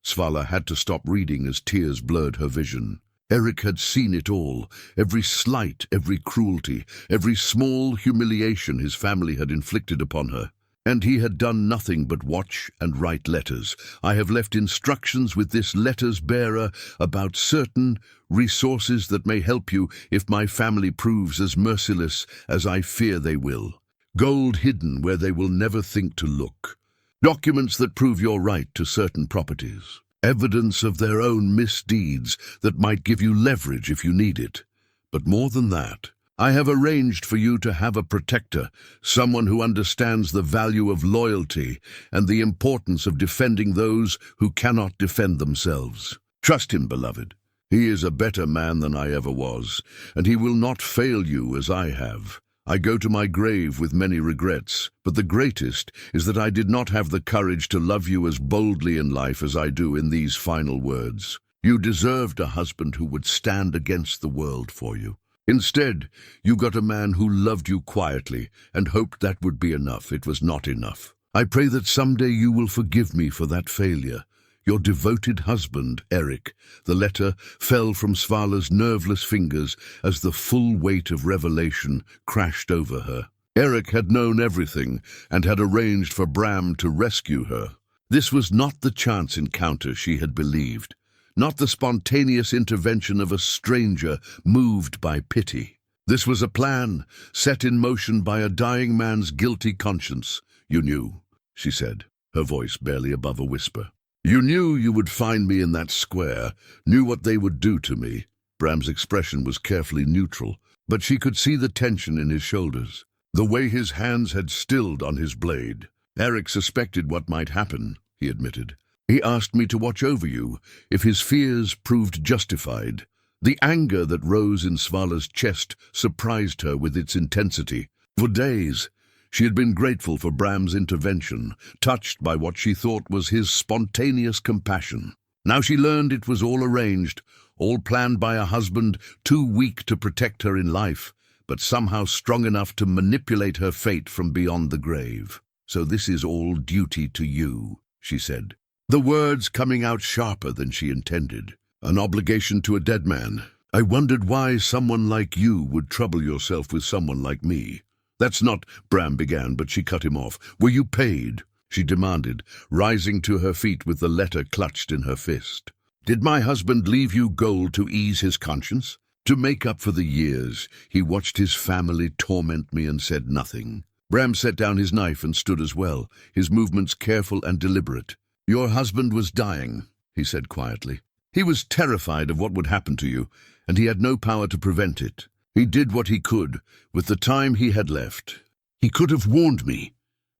Svala had to stop reading as tears blurred her vision. Erik had seen it all, every slight, every cruelty, every small humiliation his family had inflicted upon her. And he had done nothing but watch and write letters. I have left instructions with this letter's bearer about certain resources that may help you if my family proves as merciless as I fear they will. Gold hidden where they will never think to look. Documents that prove your right to certain properties. Evidence of their own misdeeds that might give you leverage if you need it. But more than that, I have arranged for you to have a protector, someone who understands the value of loyalty and the importance of defending those who cannot defend themselves. Trust him, beloved. He is a better man than I ever was, and he will not fail you as I have. I go to my grave with many regrets, but the greatest is that I did not have the courage to love you as boldly in life as I do in these final words. You deserved a husband who would stand against the world for you. Instead, you got a man who loved you quietly and hoped that would be enough. It was not enough. I pray that someday you will forgive me for that failure. Your devoted husband, Erik. The letter fell from Svala's nerveless fingers as the full weight of revelation crashed over her. Erik had known everything and had arranged for Bram to rescue her. This was not the chance encounter she had believed, not the spontaneous intervention of a stranger moved by pity. This was a plan set in motion by a dying man's guilty conscience. You knew, she said, her voice barely above a whisper. You knew you would find me in that square, knew what they would do to me. Bram's expression was carefully neutral, but she could see the tension in his shoulders, the way his hands had stilled on his blade. Erik suspected what might happen, he admitted. He asked me to watch over you, if his fears proved justified. The anger that rose in Svala's chest surprised her with its intensity. For days, she had been grateful for Bram's intervention, touched by what she thought was his spontaneous compassion. Now she learned it was all arranged, all planned by a husband too weak to protect her in life, but somehow strong enough to manipulate her fate from beyond the grave. So this is all duty to you, she said, the words coming out sharper than she intended. An obligation to a dead man. I wondered why someone like you would trouble yourself with someone like me. That's not, Bram began, but she cut him off. Were you paid? She demanded, rising to her feet with the letter clutched in her fist. Did my husband leave you gold to ease his conscience? To make up for the years he watched his family torment me and said nothing. Bram set down his knife and stood as well, his movements careful and deliberate. Your husband was dying, he said quietly. He was terrified of what would happen to you, and he had no power to prevent it. He did what he could, with the time he had left. He could have warned me,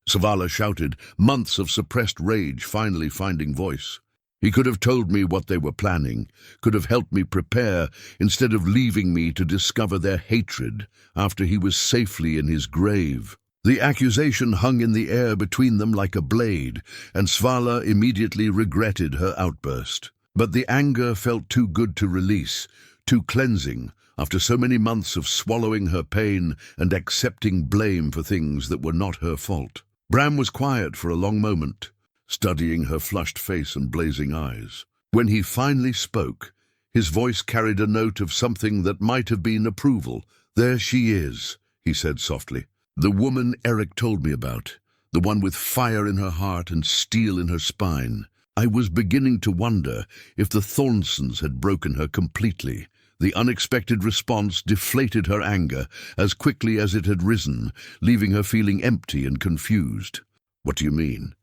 Svala shouted, months of suppressed rage finally finding voice. He could have told me what they were planning, could have helped me prepare, instead of leaving me to discover their hatred after he was safely in his grave. The accusation hung in the air between them like a blade, and Svala immediately regretted her outburst. But the anger felt too good to release, too cleansing, after so many months of swallowing her pain and accepting blame for things that were not her fault. Bram was quiet for a long moment, studying her flushed face and blazing eyes. When he finally spoke, his voice carried a note of something that might have been approval. There she is, he said softly. The woman Erik told me about, the one with fire in her heart and steel in her spine. I was beginning to wonder if the Thornsons had broken her completely. The unexpected response deflated her anger as quickly as it had risen, leaving her feeling empty and confused. What do you mean?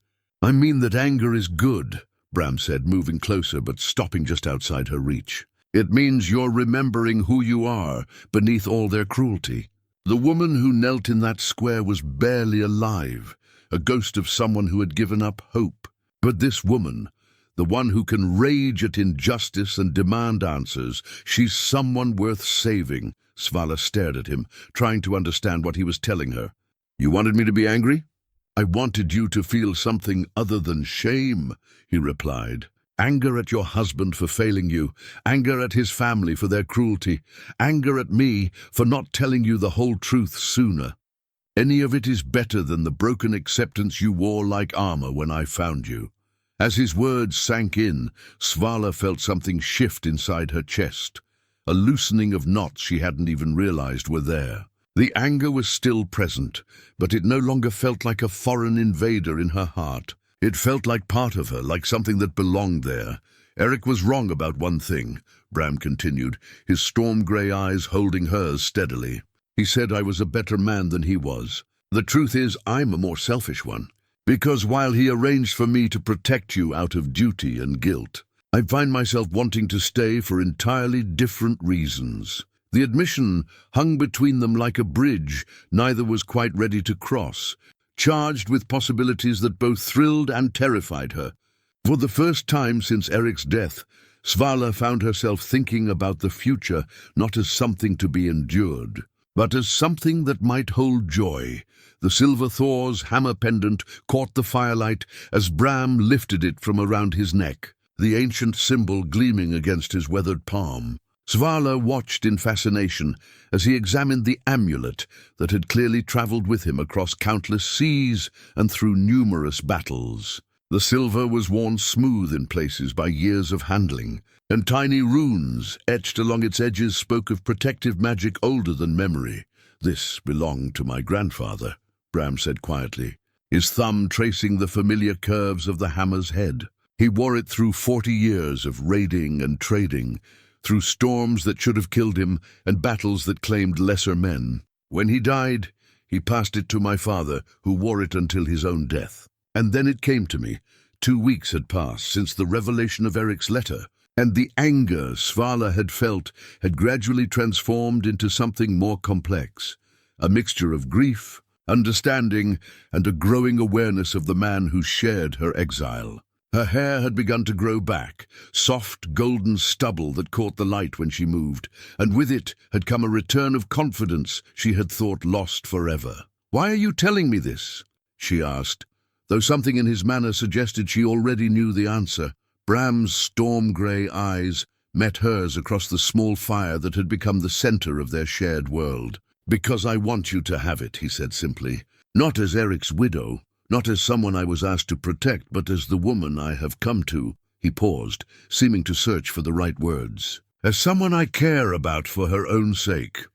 I mean that anger is good, Bram said, moving closer but stopping just outside her reach. It means you're remembering who you are beneath all their cruelty. The woman who knelt in that square was barely alive, a ghost of someone who had given up hope. But this woman, The one who can rage at injustice and demand answers. She's someone worth saving. Svala stared at him, trying to understand what he was telling her. You wanted me to be angry? I wanted you to feel something other than shame, he replied. Anger at your husband for failing you, anger at his family for their cruelty, anger at me for not telling you the whole truth sooner. Any of it is better than the broken acceptance you wore like armor when I found you. As his words sank in, Svala felt something shift inside her chest, a loosening of knots she hadn't even realized were there. The anger was still present, but it no longer felt like a foreign invader in her heart. It felt like part of her, like something that belonged there. Erik was wrong about one thing, Bram continued, his storm-grey eyes holding hers steadily. He said I was a better man than he was. The truth is, I'm a more selfish one. Because while he arranged for me to protect you out of duty and guilt, I find myself wanting to stay for entirely different reasons. The admission hung between them like a bridge neither was quite ready to cross, charged with possibilities that both thrilled and terrified her. For the first time since Erik's death, Svala found herself thinking about the future not as something to be endured, but as something that might hold joy. The silver Thor's hammer pendant caught the firelight as Bram lifted it from around his neck, the ancient symbol gleaming against his weathered palm. Svala watched in fascination as he examined the amulet that had clearly traveled with him across countless seas and through numerous battles. The silver was worn smooth in places by years of handling, and tiny runes etched along its edges spoke of protective magic older than memory. This belonged to my grandfather, Bram said quietly, his thumb tracing the familiar curves of the hammer's head. He wore it through 40 years of raiding and trading, through storms that should have killed him and battles that claimed lesser men. When he died, he passed it to my father, who wore it until his own death. And then it came to me. 2 weeks had passed since the revelation of Erik's letter, and the anger Svala had felt had gradually transformed into something more complex, a mixture of grief, understanding, and a growing awareness of the man who shared her exile. Her hair had begun to grow back, soft golden stubble that caught the light when she moved, and with it had come a return of confidence she had thought lost forever. "Why are you telling me this?" she asked, though something in his manner suggested she already knew the answer. Bram's storm-grey eyes met hers across the small fire that had become the center of their shared world. "Because I want you to have it," he said simply. "Not as Erik's widow, not as someone I was asked to protect, but as the woman I have come to." He paused, seeming to search for the right words. "As someone I care about for her own sake."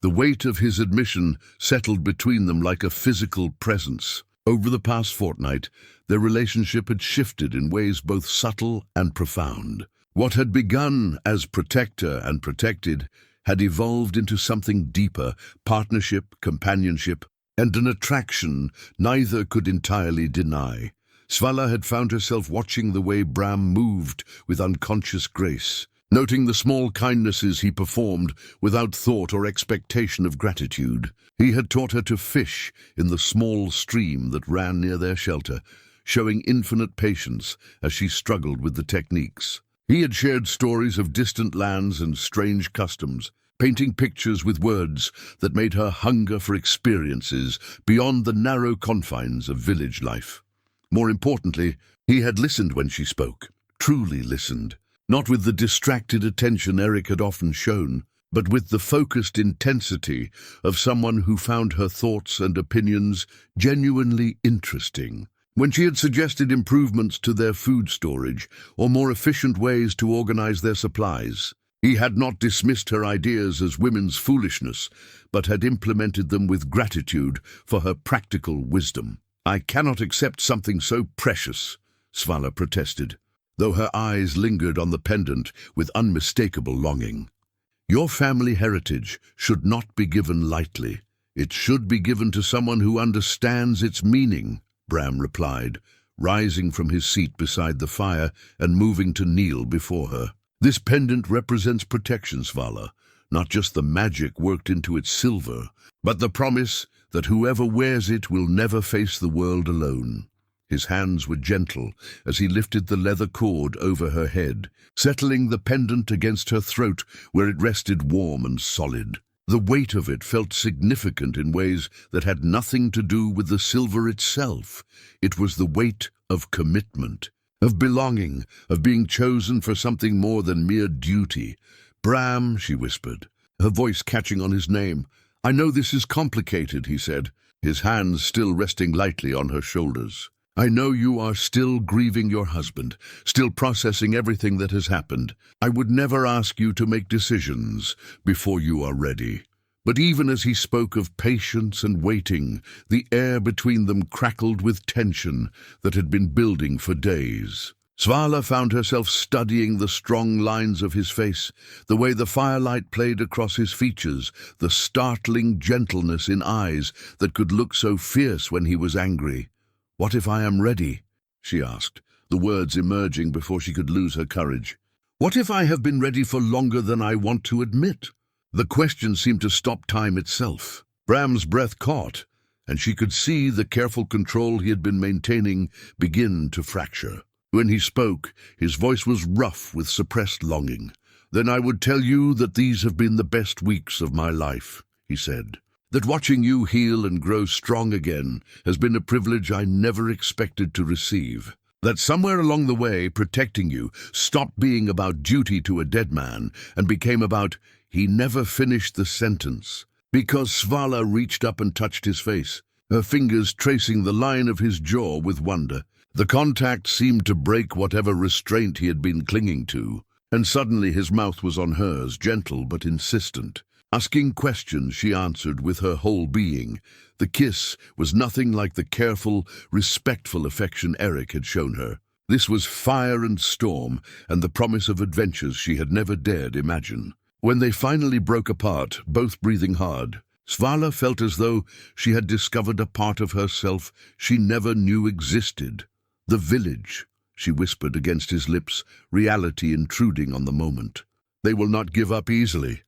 The weight of his admission settled between them like a physical presence. Over the past fortnight, their relationship had shifted in ways both subtle and profound. What had begun as protector and protected had evolved into something deeper, partnership, companionship, and an attraction neither could entirely deny. Svala had found herself watching the way Bram moved with unconscious grace, noting the small kindnesses he performed without thought or expectation of gratitude. He had taught her to fish in the small stream that ran near their shelter, showing infinite patience as she struggled with the techniques. He had shared stories of distant lands and strange customs, painting pictures with words that made her hunger for experiences beyond the narrow confines of village life. More importantly, he had listened when she spoke, truly listened, not with the distracted attention Erik had often shown, but with the focused intensity of someone who found her thoughts and opinions genuinely interesting. When she had suggested improvements to their food storage or more efficient ways to organize their supplies, he had not dismissed her ideas as women's foolishness, but had implemented them with gratitude for her practical wisdom. "I cannot accept something so precious," Svala protested, though her eyes lingered on the pendant with unmistakable longing. "Your family heritage should not be given lightly. It should be given to someone who understands its meaning," Bram replied, rising from his seat beside the fire and moving to kneel before her. "This pendant represents protection, Svala, not just the magic worked into its silver, but the promise that whoever wears it will never face the world alone." His hands were gentle as he lifted the leather cord over her head, settling the pendant against her throat where it rested warm and solid. The weight of it felt significant in ways that had nothing to do with the silver itself. It was the weight of commitment, of belonging, of being chosen for something more than mere duty. "Bram," she whispered, her voice catching on his name. "I know this is complicated," he said, his hands still resting lightly on her shoulders. "I know you are still grieving your husband, still processing everything that has happened. I would never ask you to make decisions before you are ready." But even as he spoke of patience and waiting, the air between them crackled with tension that had been building for days. Svala found herself studying the strong lines of his face, the way the firelight played across his features, the startling gentleness in eyes that could look so fierce when he was angry. "What if I am ready?" she asked, the words emerging before she could lose her courage. "What if I have been ready for longer than I want to admit?" The question seemed to stop time itself. Bram's breath caught, and she could see the careful control he had been maintaining begin to fracture. When he spoke, his voice was rough with suppressed longing. "Then I would tell you that these have been the best weeks of my life," he said. "That watching you heal and grow strong again has been a privilege I never expected to receive. That somewhere along the way, protecting you stopped being about duty to a dead man and became about—" He never finished the sentence, because Svala reached up and touched his face, her fingers tracing the line of his jaw with wonder. The contact seemed to break whatever restraint he had been clinging to, and suddenly his mouth was on hers, gentle but insistent. Asking questions, she answered with her whole being. The kiss was nothing like the careful, respectful affection Eric had shown her. This was fire and storm, and the promise of adventures she had never dared imagine. When they finally broke apart, both breathing hard, Svala felt as though she had discovered a part of herself she never knew existed. "The village," she whispered against his lips, reality intruding on the moment. "They will not give up easily.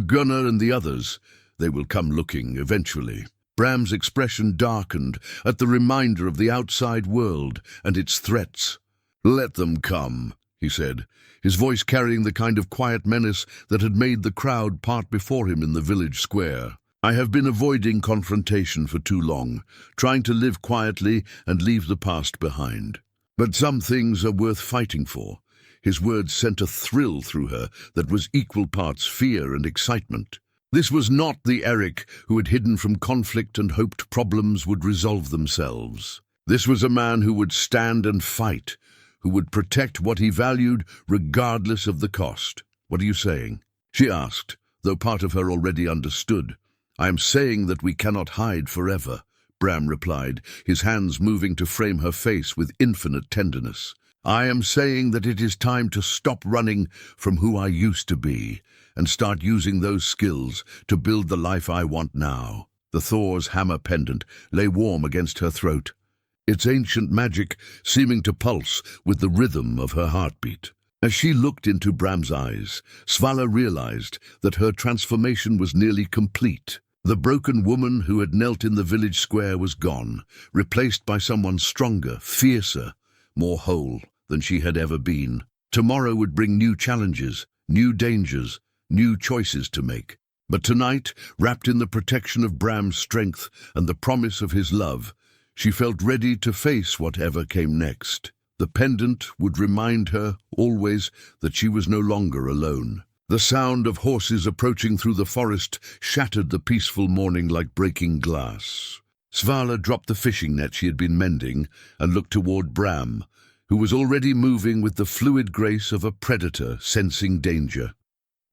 Gunnar and the others, they will come looking eventually." Bram's expression darkened at the reminder of the outside world and its threats. "Let them come," he said, his voice carrying the kind of quiet menace that had made the crowd part before him in the village square. "I have been avoiding confrontation for too long, trying to live quietly and leave the past behind. But some things are worth fighting for." His words sent a thrill through her that was equal parts fear and excitement. This was not the Eric who had hidden from conflict and hoped problems would resolve themselves. This was a man who would stand and fight, who would protect what he valued regardless of the cost. "What are you saying?" she asked, though part of her already understood. "I am saying that we cannot hide forever," Bram replied, his hands moving to frame her face with infinite tenderness. "I am saying that it is time to stop running from who I used to be and start using those skills to build the life I want now." The Thor's hammer pendant lay warm against her throat, its ancient magic seeming to pulse with the rhythm of her heartbeat. As she looked into Bram's eyes, Svala realized that her transformation was nearly complete. The broken woman who had knelt in the village square was gone, replaced by someone stronger, fiercer, more whole than she had ever been. Tomorrow would bring new challenges, new dangers, new choices to make. But tonight, wrapped in the protection of Bram's strength and the promise of his love, she felt ready to face whatever came next. The pendant would remind her, always, that she was no longer alone. The sound of horses approaching through the forest shattered the peaceful morning like breaking glass. Svala dropped the fishing net she had been mending and looked toward Bram, who was already moving with the fluid grace of a predator sensing danger.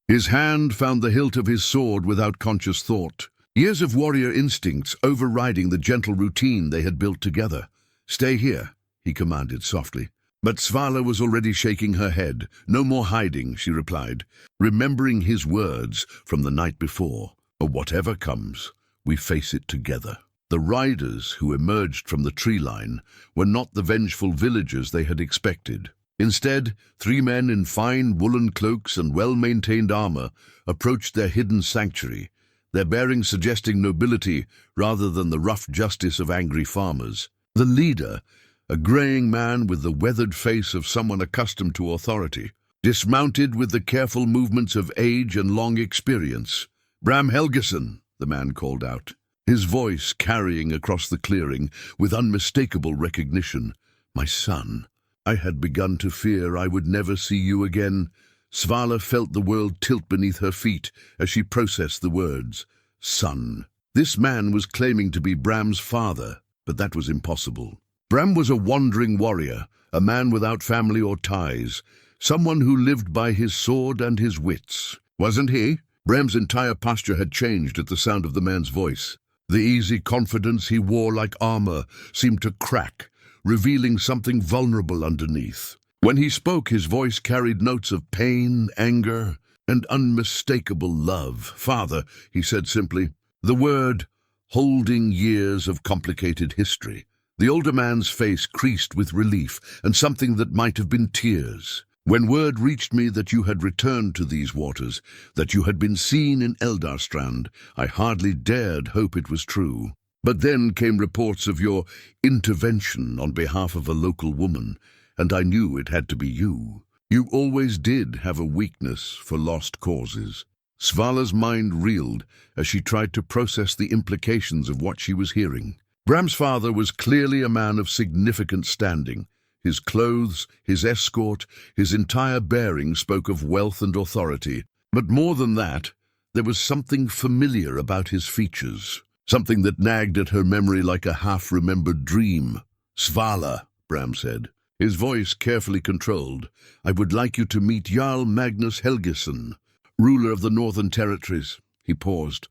His hand found the hilt of his sword without conscious thought, years of warrior instincts overriding the gentle routine they had built together. "Stay here," he commanded softly. But Svala was already shaking her head. "No more hiding," she replied, remembering his words from the night before. "Whatever comes, we face it together." The riders who emerged from the tree line were not the vengeful villagers they had expected. Instead, 3 men in fine woolen cloaks and well-maintained armor approached their hidden sanctuary, their bearing suggesting nobility rather than the rough justice of angry farmers. The leader, a greying man with the weathered face of someone accustomed to authority, dismounted with the careful movements of age and long experience. "Bram Helgisson," the man called out, his voice carrying across the clearing with unmistakable recognition. "My son, I had begun to fear I would never see you again." Svala felt the world tilt beneath her feet as she processed the words. Son. This man was claiming to be Bram's father, but that was impossible. Bram was a wandering warrior, a man without family or ties, someone who lived by his sword and his wits. Wasn't he? Bram's entire posture had changed at the sound of the man's voice. The easy confidence he wore like armor seemed to crack, revealing something vulnerable underneath. When he spoke, his voice carried notes of pain, anger, and unmistakable love. "Father," he said simply, the word holding years of complicated history. The older man's face creased with relief and something that might have been tears. "When word reached me that you had returned to these waters, that you had been seen in Eldarstrand, I hardly dared hope it was true. But then came reports of your intervention on behalf of a local woman, and I knew it had to be you. You always did have a weakness for lost causes." Svala's mind reeled as she tried to process the implications of what she was hearing. Bram's father was clearly a man of significant standing. His clothes, his escort, his entire bearing spoke of wealth and authority. But more than that, there was something familiar about his features, something that nagged at her memory like a half-remembered dream. "Svala," Bram said, his voice carefully controlled, "I would like you to meet Jarl Magnus Helgisson, ruler of the Northern Territories." He paused,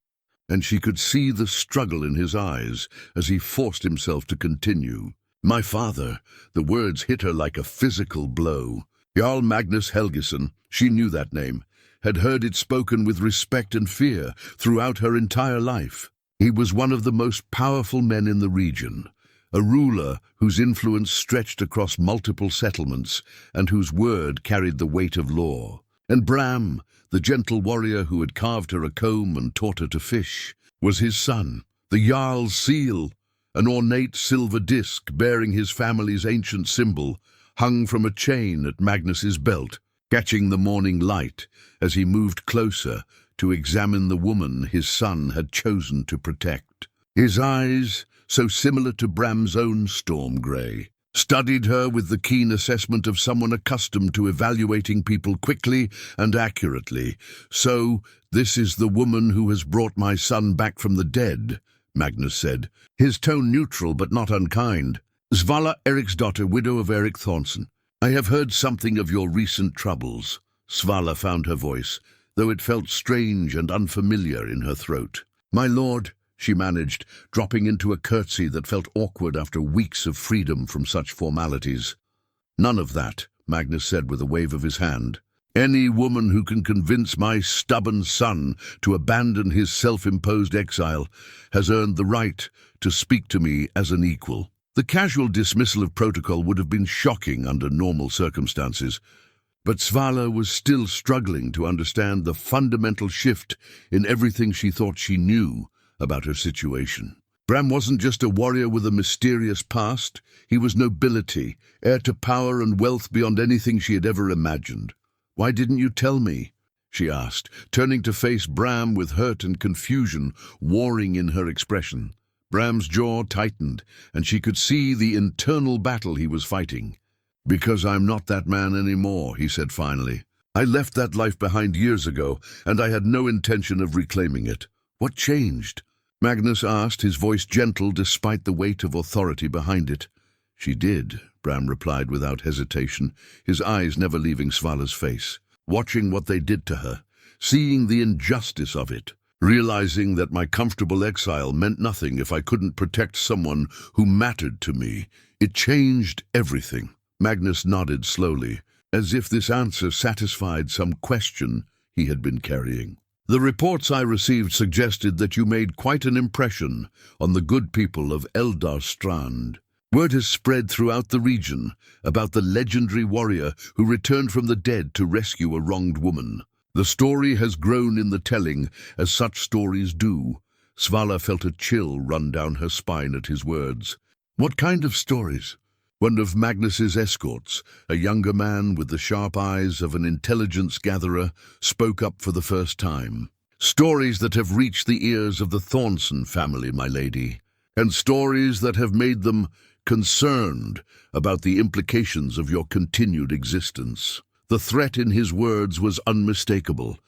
and she could see the struggle in his eyes as he forced himself to continue. "My father," the words hit her like a physical blow. Jarl Magnus Helgisson, she knew that name, had heard it spoken with respect and fear throughout her entire life. He was one of the most powerful men in the region, a ruler whose influence stretched across multiple settlements and whose word carried the weight of law. And Bram, the gentle warrior who had carved her a comb and taught her to fish, was his son. The Jarl's seal, an ornate silver disc bearing his family's ancient symbol, hung from a chain at Magnus's belt, catching the morning light as he moved closer to examine the woman his son had chosen to protect. His eyes, so similar to Bram's own storm grey, studied her with the keen assessment of someone accustomed to evaluating people quickly and accurately. "So, this is the woman who has brought my son back from the dead," Magnus said, his tone neutral but not unkind. "Svala Eriksdottir, widow of Erik Thornson. I have heard something of your recent troubles." Svala found her voice, though it felt strange and unfamiliar in her throat. "My lord," she managed, dropping into a curtsy that felt awkward after weeks of freedom from such formalities. "None of that," Magnus said with a wave of his hand. "Any woman who can convince my stubborn son to abandon his self-imposed exile has earned the right to speak to me as an equal." The casual dismissal of protocol would have been shocking under normal circumstances, but Svala was still struggling to understand the fundamental shift in everything she thought she knew about her situation. Bram wasn't just a warrior with a mysterious past. He was nobility, heir to power and wealth beyond anything she had ever imagined. "Why didn't you tell me?" she asked, turning to face Bram with hurt and confusion warring in her expression. Bram's jaw tightened, and she could see the internal battle he was fighting. "Because I'm not that man anymore," he said finally. "I left that life behind years ago, and I had no intention of reclaiming it." "What changed?" Magnus asked, his voice gentle despite the weight of authority behind it. "She did," Bram replied without hesitation, his eyes never leaving Svala's face. "Watching what they did to her, seeing the injustice of it, realizing that my comfortable exile meant nothing if I couldn't protect someone who mattered to me. It changed everything." Magnus nodded slowly, as if this answer satisfied some question he had been carrying. "The reports I received suggested that you made quite an impression on the good people of Eldarstrand. Word has spread throughout the region about the legendary warrior who returned from the dead to rescue a wronged woman. The story has grown in the telling, as such stories do." Svala felt a chill run down her spine at his words. "What kind of stories?" One of Magnus's escorts, a younger man with the sharp eyes of an intelligence gatherer, spoke up for the first time. "Stories that have reached the ears of the Thornton family, my lady, and stories that have made them concerned about the implications of your continued existence." The threat in his words was unmistakable,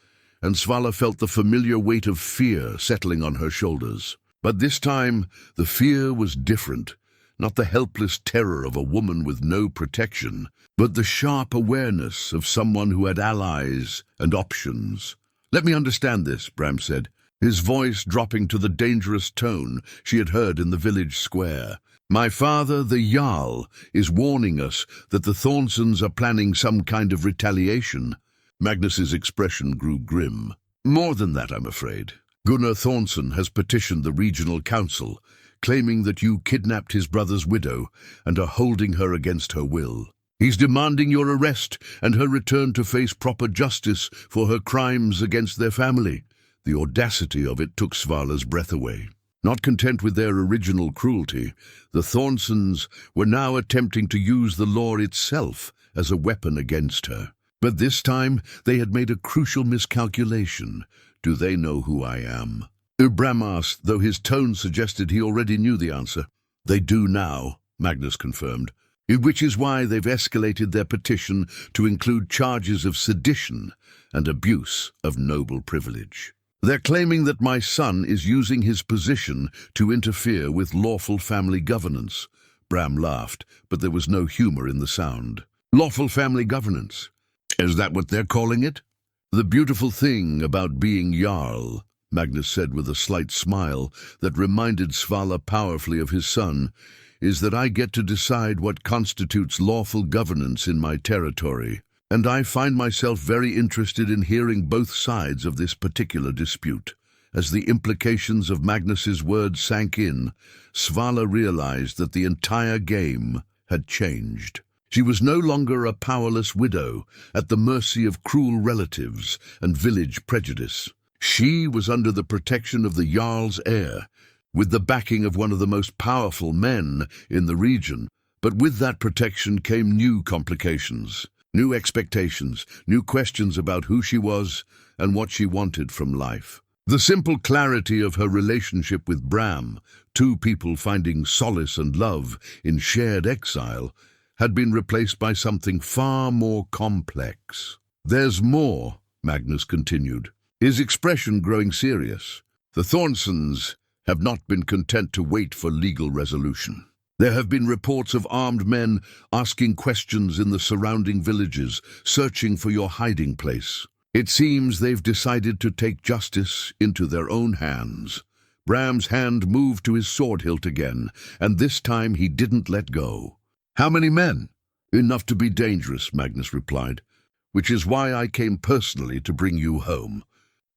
and Svala felt the familiar weight of fear settling on her shoulders. But this time, the fear was different. Not the helpless terror of a woman with no protection, but the sharp awareness of someone who had allies and options. "Let me understand this," Bram said, his voice dropping to the dangerous tone she had heard in the village square. "My father, the Jarl, is warning us that the Thornsons are planning some kind of retaliation." Magnus's expression grew grim. "More than that, I'm afraid. Gunnar Thornson has petitioned the regional council, claiming that you kidnapped his brother's widow and are holding her against her will. He's demanding your arrest and her return to face proper justice for her crimes against their family." The audacity of it took Svala's breath away. Not content with their original cruelty, the Thornsons were now attempting to use the law itself as a weapon against her. But this time they had made a crucial miscalculation. "Do they know who I am?" Bram asked, though his tone suggested he already knew the answer. "They do now," Magnus confirmed, "which is why they've escalated their petition to include charges of sedition and abuse of noble privilege. They're claiming that my son is using his position to interfere with lawful family governance." Bram laughed, but there was no humor in the sound. "Lawful family governance? Is that what they're calling it?" "The beautiful thing about being Jarl," Magnus said with a slight smile that reminded Svala powerfully of his son, "is that I get to decide what constitutes lawful governance in my territory. And I find myself very interested in hearing both sides of this particular dispute." As the implications of Magnus's words sank in, Svala realized that the entire game had changed. She was no longer a powerless widow at the mercy of cruel relatives and village prejudice. She was under the protection of the Jarl's heir, with the backing of one of the most powerful men in the region. But with that protection came new complications. New expectations, new questions about who she was and what she wanted from life. The simple clarity of her relationship with Bram, two people finding solace and love in shared exile, had been replaced by something far more complex. "There's more," Magnus continued, his expression growing serious. "The Thornsons have not been content to wait for legal resolution. There have been reports of armed men asking questions in the surrounding villages, searching for your hiding place. It seems they've decided to take justice into their own hands." Bram's hand moved to his sword hilt again, and this time he didn't let go. "How many men?" "Enough to be dangerous," Magnus replied, "which is why I came personally to bring you home,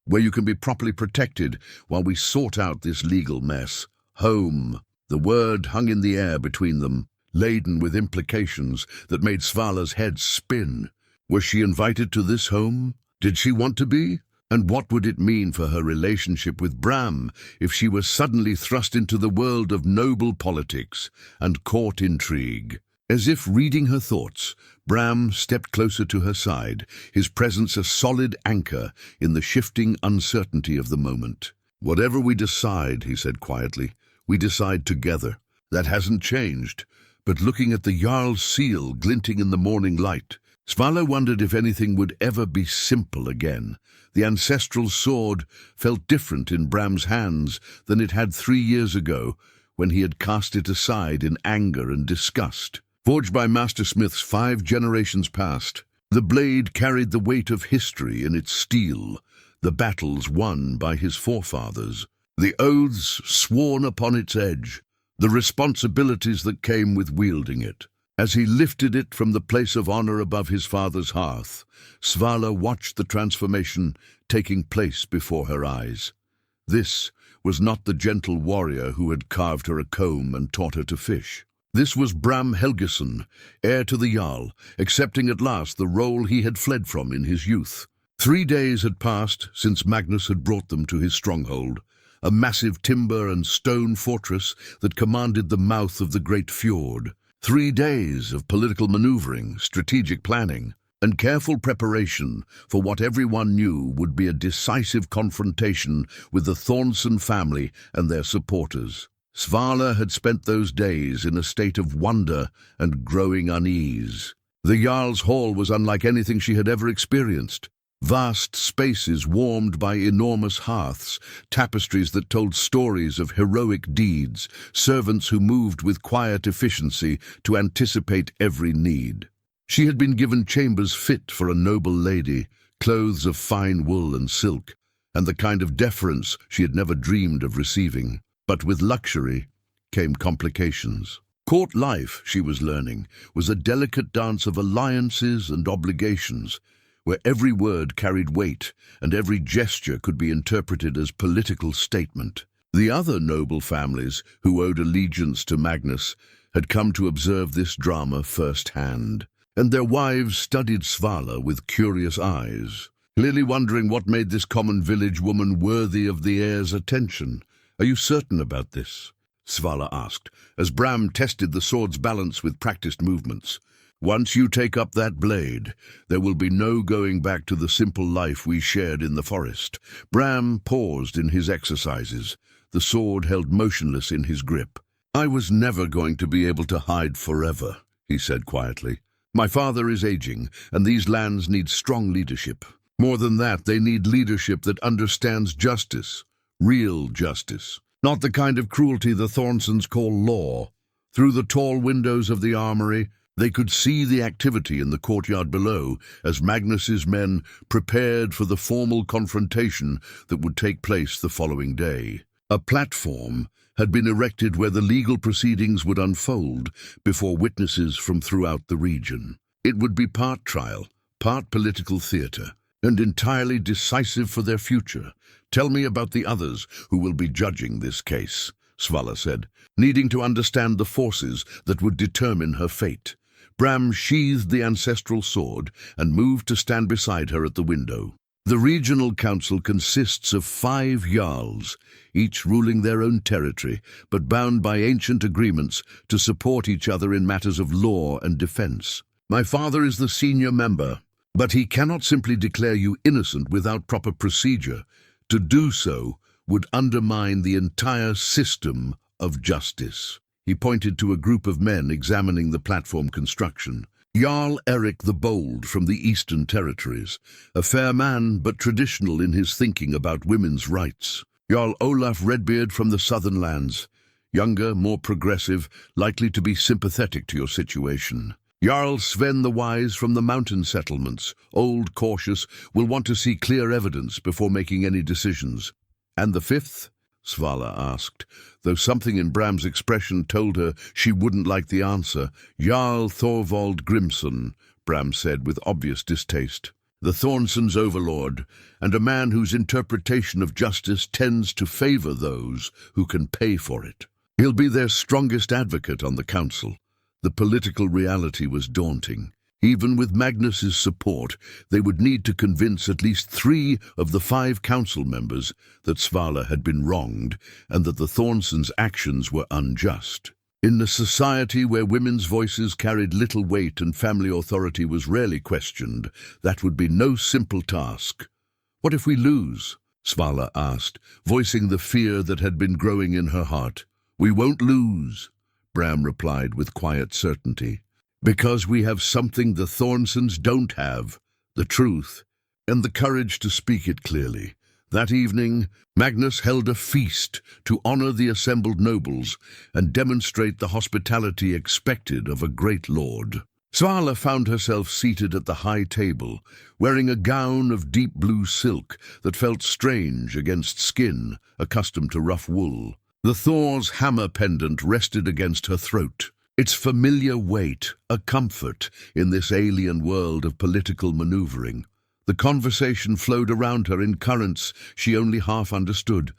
where you can be properly protected while we sort out this legal mess. Home." The word hung in the air between them, laden with implications that made Svala's head spin. Was she invited to this home? Did she want to be? And what would it mean for her relationship with Bram if she was suddenly thrust into the world of noble politics and court intrigue? As if reading her thoughts, Bram stepped closer to her side, his presence a solid anchor in the shifting uncertainty of the moment. "Whatever we decide," he said quietly, "we decide together. That hasn't changed." But looking at the Jarl's seal glinting in the morning light, Svala wondered if anything would ever be simple again. The ancestral sword felt different in Bram's hands than it had 3 years ago, when he had cast it aside in anger and disgust. Forged by mastersmiths 5 generations past, the blade carried the weight of history in its steel, the battles won by his forefathers, the oaths sworn upon its edge, the responsibilities that came with wielding it. As he lifted it from the place of honor above his father's hearth, Svala watched the transformation taking place before her eyes. This was not the gentle warrior who had carved her a comb and taught her to fish. This was Bram Helgisson, heir to the Jarl, accepting at last the role he had fled from in his youth. 3 days had passed since Magnus had brought them to his stronghold, a massive timber and stone fortress that commanded the mouth of the great fjord. 3 days of political maneuvering, strategic planning, and careful preparation for what everyone knew would be a decisive confrontation with the Thornton family and their supporters. Svala had spent those days in a state of wonder and growing unease. The Jarl's hall was unlike anything she had ever experienced. Vast spaces warmed by enormous hearths, tapestries that told stories of heroic deeds, servants who moved with quiet efficiency to anticipate every need. She had been given chambers fit for a noble lady, clothes of fine wool and silk, and the kind of deference she had never dreamed of receiving. But with luxury came complications. Court life, she was learning, was a delicate dance of alliances and obligations, where every word carried weight and every gesture could be interpreted as political statement. The other noble families who owed allegiance to Magnus had come to observe this drama firsthand, and their wives studied Svala with curious eyes, clearly wondering what made this common village woman worthy of the heir's attention. "Are you certain about this?" Svala asked, as Bram tested the sword's balance with practiced movements. "Once you take up that blade, there will be no going back to the simple life we shared in the forest." Bram paused in his exercises, the sword held motionless in his grip. "I was never going to be able to hide forever," he said quietly. "My father is aging, and these lands need strong leadership. More than that, they need leadership that understands justice, real justice, not the kind of cruelty the Thornsons call law." Through the tall windows of the armory, they could see the activity in the courtyard below as Magnus's men prepared for the formal confrontation that would take place the following day. A platform had been erected where the legal proceedings would unfold before witnesses from throughout the region. It would be part trial, part political theater, and entirely decisive for their future. "Tell me about the others who will be judging this case," Svala said, needing to understand the forces that would determine her fate. Bram sheathed the ancestral sword and moved to stand beside her at the window. The regional council consists of 5 jarls, each ruling their own territory, but bound by ancient agreements to support each other in matters of law and defense. "My father is the senior member, but he cannot simply declare you innocent without proper procedure. To do so would undermine the entire system of justice." He pointed to a group of men examining the platform construction. Jarl Erik the Bold from the Eastern Territories, a fair man but traditional in his thinking about women's rights. Jarl Olaf Redbeard from the Southern Lands, younger, more progressive, likely to be sympathetic to your situation. Jarl Sven the Wise from the mountain settlements, old, cautious, will want to see clear evidence before making any decisions. "And the 5th?" Svala asked, though something in Bram's expression told her she wouldn't like the answer. "Jarl Thorvald Grimson," Bram said with obvious distaste. "The Thornsons' overlord, and a man whose interpretation of justice tends to favor those who can pay for it. He'll be their strongest advocate on the council." The political reality was daunting. Even with Magnus's support, they would need to convince at least 3 of the 5 council members that Svala had been wronged and that the Thornsons' actions were unjust. In a society where women's voices carried little weight and family authority was rarely questioned, that would be no simple task. "What if we lose?" Svala asked, voicing the fear that had been growing in her heart. "We won't lose," Bram replied with quiet certainty. "Because we have something the Thornsons don't have, the truth, and the courage to speak it clearly." That evening, Magnus held a feast to honor the assembled nobles and demonstrate the hospitality expected of a great lord. Svala found herself seated at the high table, wearing a gown of deep blue silk that felt strange against skin accustomed to rough wool. The Thor's hammer pendant rested against her throat, its familiar weight a comfort in this alien world of political maneuvering. The conversation flowed around her in currents she only half understood.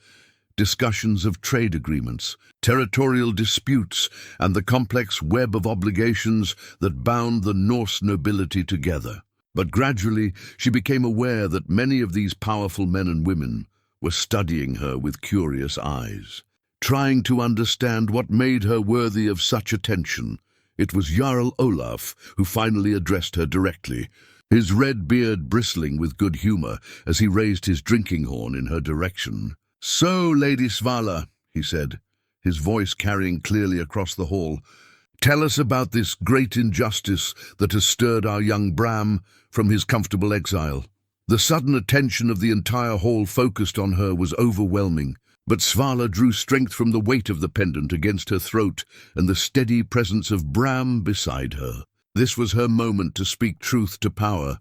Discussions of trade agreements, territorial disputes, and the complex web of obligations that bound the Norse nobility together. But gradually she became aware that many of these powerful men and women were studying her with curious eyes, trying to understand what made her worthy of such attention. It was Jarl Olaf who finally addressed her directly, his red beard bristling with good humor as he raised his drinking horn in her direction. "So, Lady Svala," he said, his voice carrying clearly across the hall, "tell us about this great injustice that has stirred our young Bram from his comfortable exile." The sudden attention of the entire hall focused on her was overwhelming, but Svala drew strength from the weight of the pendant against her throat and the steady presence of Bram beside her. This was her moment to speak truth to power,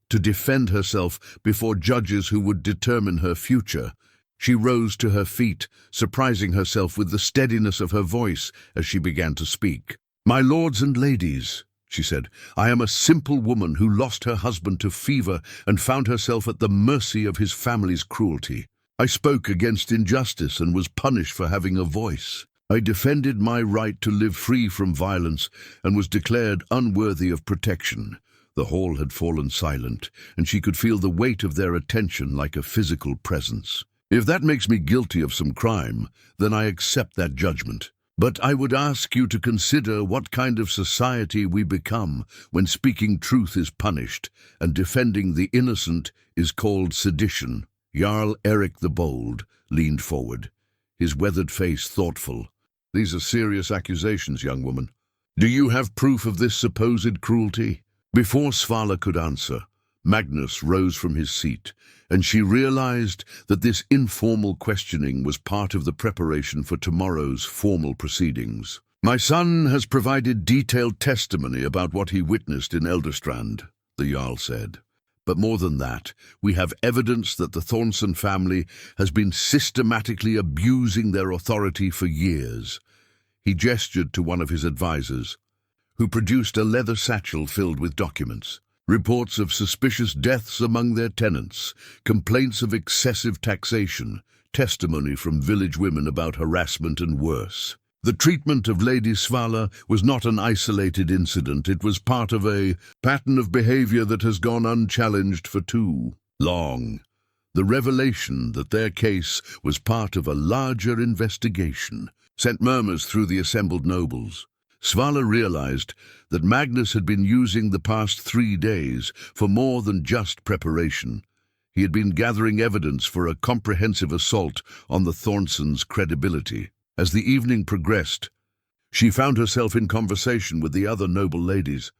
to defend herself before judges who would determine her future. She rose to her feet, surprising herself with the steadiness of her voice as she began to speak. "My lords and ladies," she said, "I am a simple woman who lost her husband to fever and found herself at the mercy of his family's cruelty. I spoke against injustice and was punished for having a voice. I defended my right to live free from violence and was declared unworthy of protection." The hall had fallen silent, and she could feel the weight of their attention like a physical presence. "If that makes me guilty of some crime, then I accept that judgment. But I would ask you to consider what kind of society we become when speaking truth is punished and defending the innocent is called sedition." Jarl Erik the Bold leaned forward, his weathered face thoughtful. "These are serious accusations, young woman. Do you have proof of this supposed cruelty?" Before Svala could answer, Magnus rose from his seat, and she realized that this informal questioning was part of the preparation for tomorrow's formal proceedings. "My son has provided detailed testimony about what he witnessed in Elderstrand," the Jarl said. "But more than that, we have evidence that the Thornson family has been systematically abusing their authority for years." He gestured to one of his advisors, who produced a leather satchel filled with documents. Reports of suspicious deaths among their tenants, complaints of excessive taxation, testimony from village women about harassment and worse. The treatment of Lady Svala was not an isolated incident. It was part of a pattern of behavior that has gone unchallenged for too long. The revelation that their case was part of a larger investigation sent murmurs through the assembled nobles. Svala realized that Magnus had been using the past 3 days for more than just preparation. He had been gathering evidence for a comprehensive assault on the Thornsons' credibility. As the evening progressed, she found herself in conversation with the other noble ladies,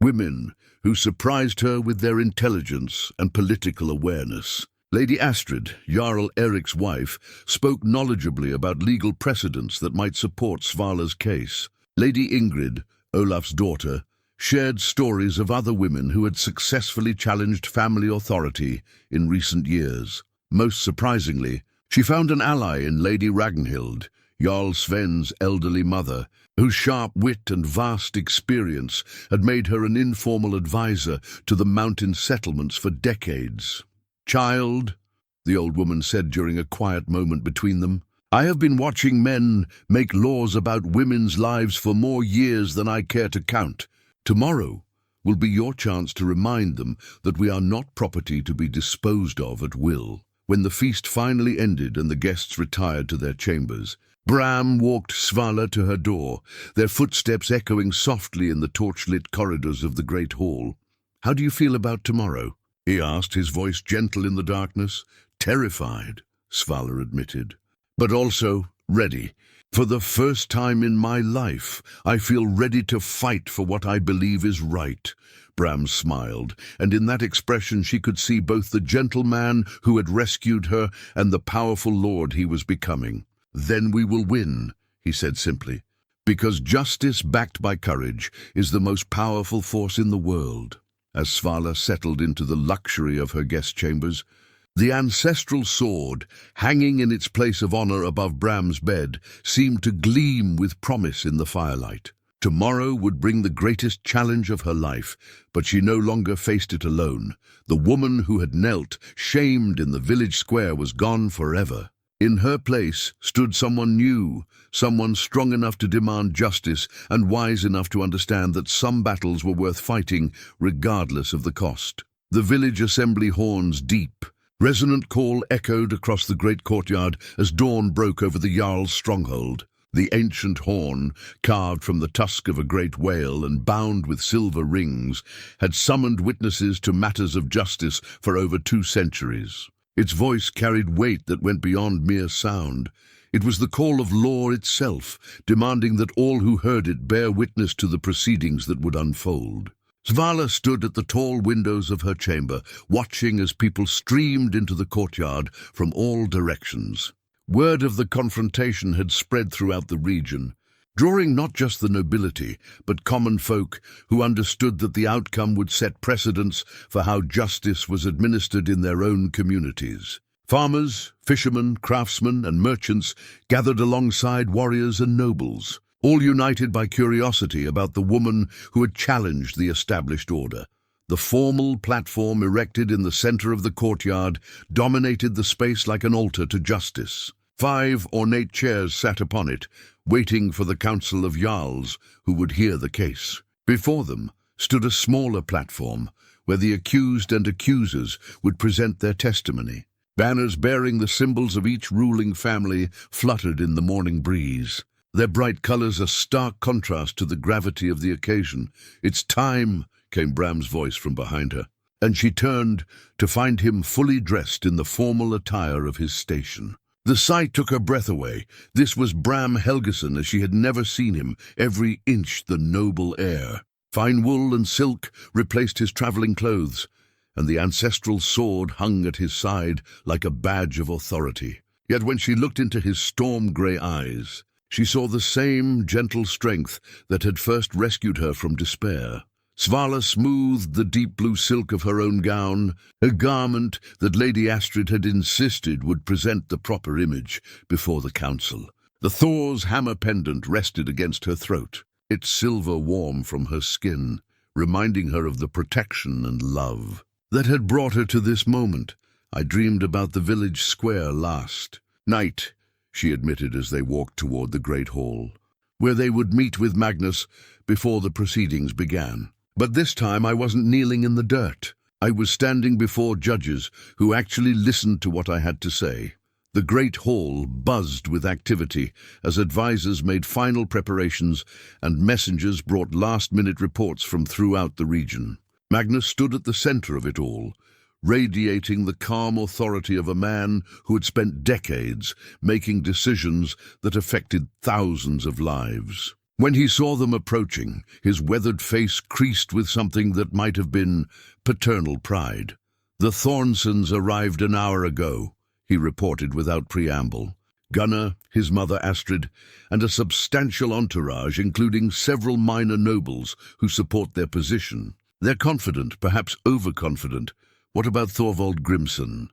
women who surprised her with their intelligence and political awareness. Lady Astrid, Jarl Erik's wife, spoke knowledgeably about legal precedents that might support Svala's case. Lady Ingrid, Olaf's daughter, shared stories of other women who had successfully challenged family authority in recent years. Most surprisingly, she found an ally in Lady Ragnhild, Jarl Sven's elderly mother, whose sharp wit and vast experience had made her an informal advisor to the mountain settlements for decades. "Child," the old woman said during a quiet moment between them, "I have been watching men make laws about women's lives for more years than I care to count. Tomorrow will be your chance to remind them that we are not property to be disposed of at will." When the feast finally ended and the guests retired to their chambers, Bram walked Svala to her door, their footsteps echoing softly in the torch-lit corridors of the great hall. "How do you feel about tomorrow?" he asked, his voice gentle in the darkness. "Terrified," Svala admitted, "but also ready. For the first time in my life, I feel ready to fight for what I believe is right." Bram smiled, and in that expression she could see both the gentleman who had rescued her and the powerful lord he was becoming. "Then we will win," he said simply, "because justice backed by courage is the most powerful force in the world." As Svala settled into the luxury of her guest chambers, the ancestral sword, hanging in its place of honor above Bram's bed, seemed to gleam with promise in the firelight. Tomorrow would bring the greatest challenge of her life, but she no longer faced it alone. The woman who had knelt, shamed in the village square, was gone forever. In her place stood someone new, someone strong enough to demand justice and wise enough to understand that some battles were worth fighting regardless of the cost. The village assembly horn's deep, resonant call echoed across the great courtyard as dawn broke over the Jarl's stronghold. The ancient horn, carved from the tusk of a great whale and bound with silver rings, had summoned witnesses to matters of justice for over 2 centuries. Its voice carried weight that went beyond mere sound. It was the call of law itself, demanding that all who heard it bear witness to the proceedings that would unfold. Svala stood at the tall windows of her chamber, watching as people streamed into the courtyard from all directions. Word of the confrontation had spread throughout the region, drawing not just the nobility, but common folk who understood that the outcome would set precedents for how justice was administered in their own communities. Farmers, fishermen, craftsmen, and merchants gathered alongside warriors and nobles, all united by curiosity about the woman who had challenged the established order. The formal platform erected in the center of the courtyard dominated the space like an altar to justice. 5 ornate chairs sat upon it, waiting for the council of Jarls who would hear the case. Before them stood a smaller platform where the accused and accusers would present their testimony. Banners bearing the symbols of each ruling family fluttered in the morning breeze, their bright colors a stark contrast to the gravity of the occasion. "It's time," came Bram's voice from behind her, and she turned to find him fully dressed in the formal attire of his station. The sight took her breath away. This was Bram Helgisson as she had never seen him, every inch the noble air. Fine wool and silk replaced his traveling clothes, and the ancestral sword hung at his side like a badge of authority. Yet when she looked into his storm-grey eyes, she saw the same gentle strength that had first rescued her from despair. Svala smoothed the deep blue silk of her own gown, a garment that Lady Astrid had insisted would present the proper image before the council. The Thor's hammer pendant rested against her throat, its silver warm from her skin, reminding her of the protection and love that had brought her to this moment. "I dreamed about the village square last night," she admitted as they walked toward the great hall, where they would meet with Magnus before the proceedings began. "But this time I wasn't kneeling in the dirt. I was standing before judges who actually listened to what I had to say." The great hall buzzed with activity as advisors made final preparations and messengers brought last-minute reports from throughout the region. Magnus stood at the center of it all, radiating the calm authority of a man who had spent decades making decisions that affected thousands of lives. When he saw them approaching, his weathered face creased with something that might have been paternal pride. "The Thornsons arrived an hour ago," he reported without preamble. "Gunnar, his mother Astrid, and a substantial entourage including several minor nobles who support their position. They're confident, perhaps overconfident. What about Thorvald Grimson?"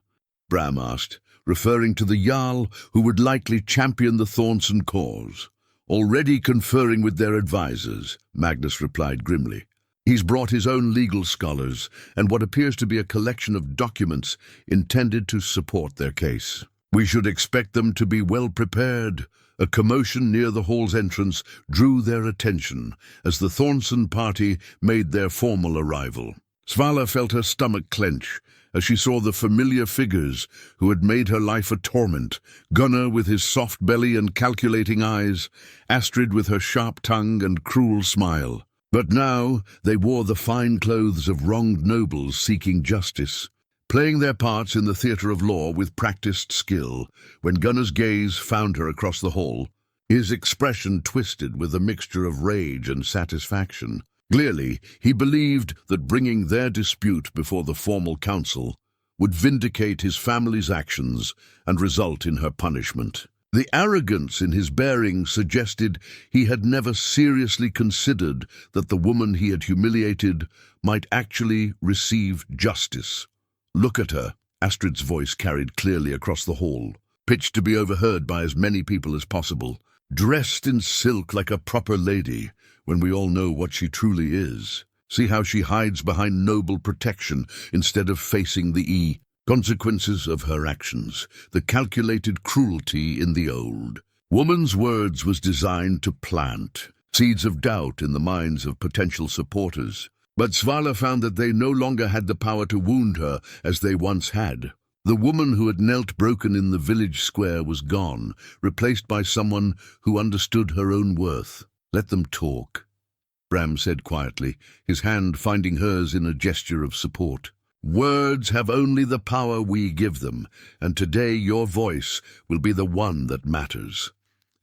Bram asked, referring to the Jarl who would likely champion the Thornson cause. "Already conferring with their advisors," Magnus replied grimly. "He's brought his own legal scholars and what appears to be a collection of documents intended to support their case. We should expect them to be well prepared." A commotion near the hall's entrance drew their attention as the Thornson party made their formal arrival. Svala felt her stomach clench as she saw the familiar figures who had made her life a torment. Gunnar with his soft belly and calculating eyes, Astrid with her sharp tongue and cruel smile. But now they wore the fine clothes of wronged nobles seeking justice, playing their parts in the theater of law with practiced skill. When Gunnar's gaze found her across the hall, his expression twisted with a mixture of rage and satisfaction. Clearly, he believed that bringing their dispute before the formal council would vindicate his family's actions and result in her punishment. The arrogance in his bearing suggested he had never seriously considered that the woman he had humiliated might actually receive justice. "Look at her," Astrid's voice carried clearly across the hall, pitched to be overheard by as many people as possible. "Dressed in silk like a proper lady, when we all know what she truly is. See how she hides behind noble protection instead of facing the consequences of her actions, the calculated cruelty in the old." Woman's words was designed to plant seeds of doubt in the minds of potential supporters. But Svala found that they no longer had the power to wound her as they once had. The woman who had knelt broken in the village square was gone, replaced by someone who understood her own worth. "Let them talk," Bram said quietly, his hand finding hers in a gesture of support. "Words have only the power we give them, and today your voice will be the one that matters."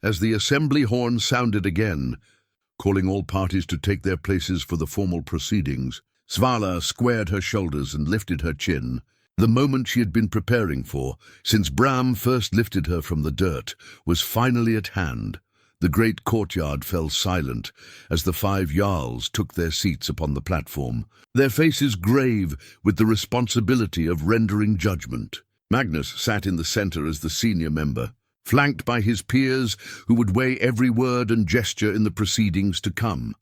As the assembly horn sounded again, calling all parties to take their places for the formal proceedings, Svala squared her shoulders and lifted her chin. The moment she had been preparing for, since Bram first lifted her from the dirt, was finally at hand. The great courtyard fell silent as the 5 jarls took their seats upon the platform, their faces grave with the responsibility of rendering judgment. Magnus sat in the center as the senior member, flanked by his peers who would weigh every word and gesture in the proceedings to come.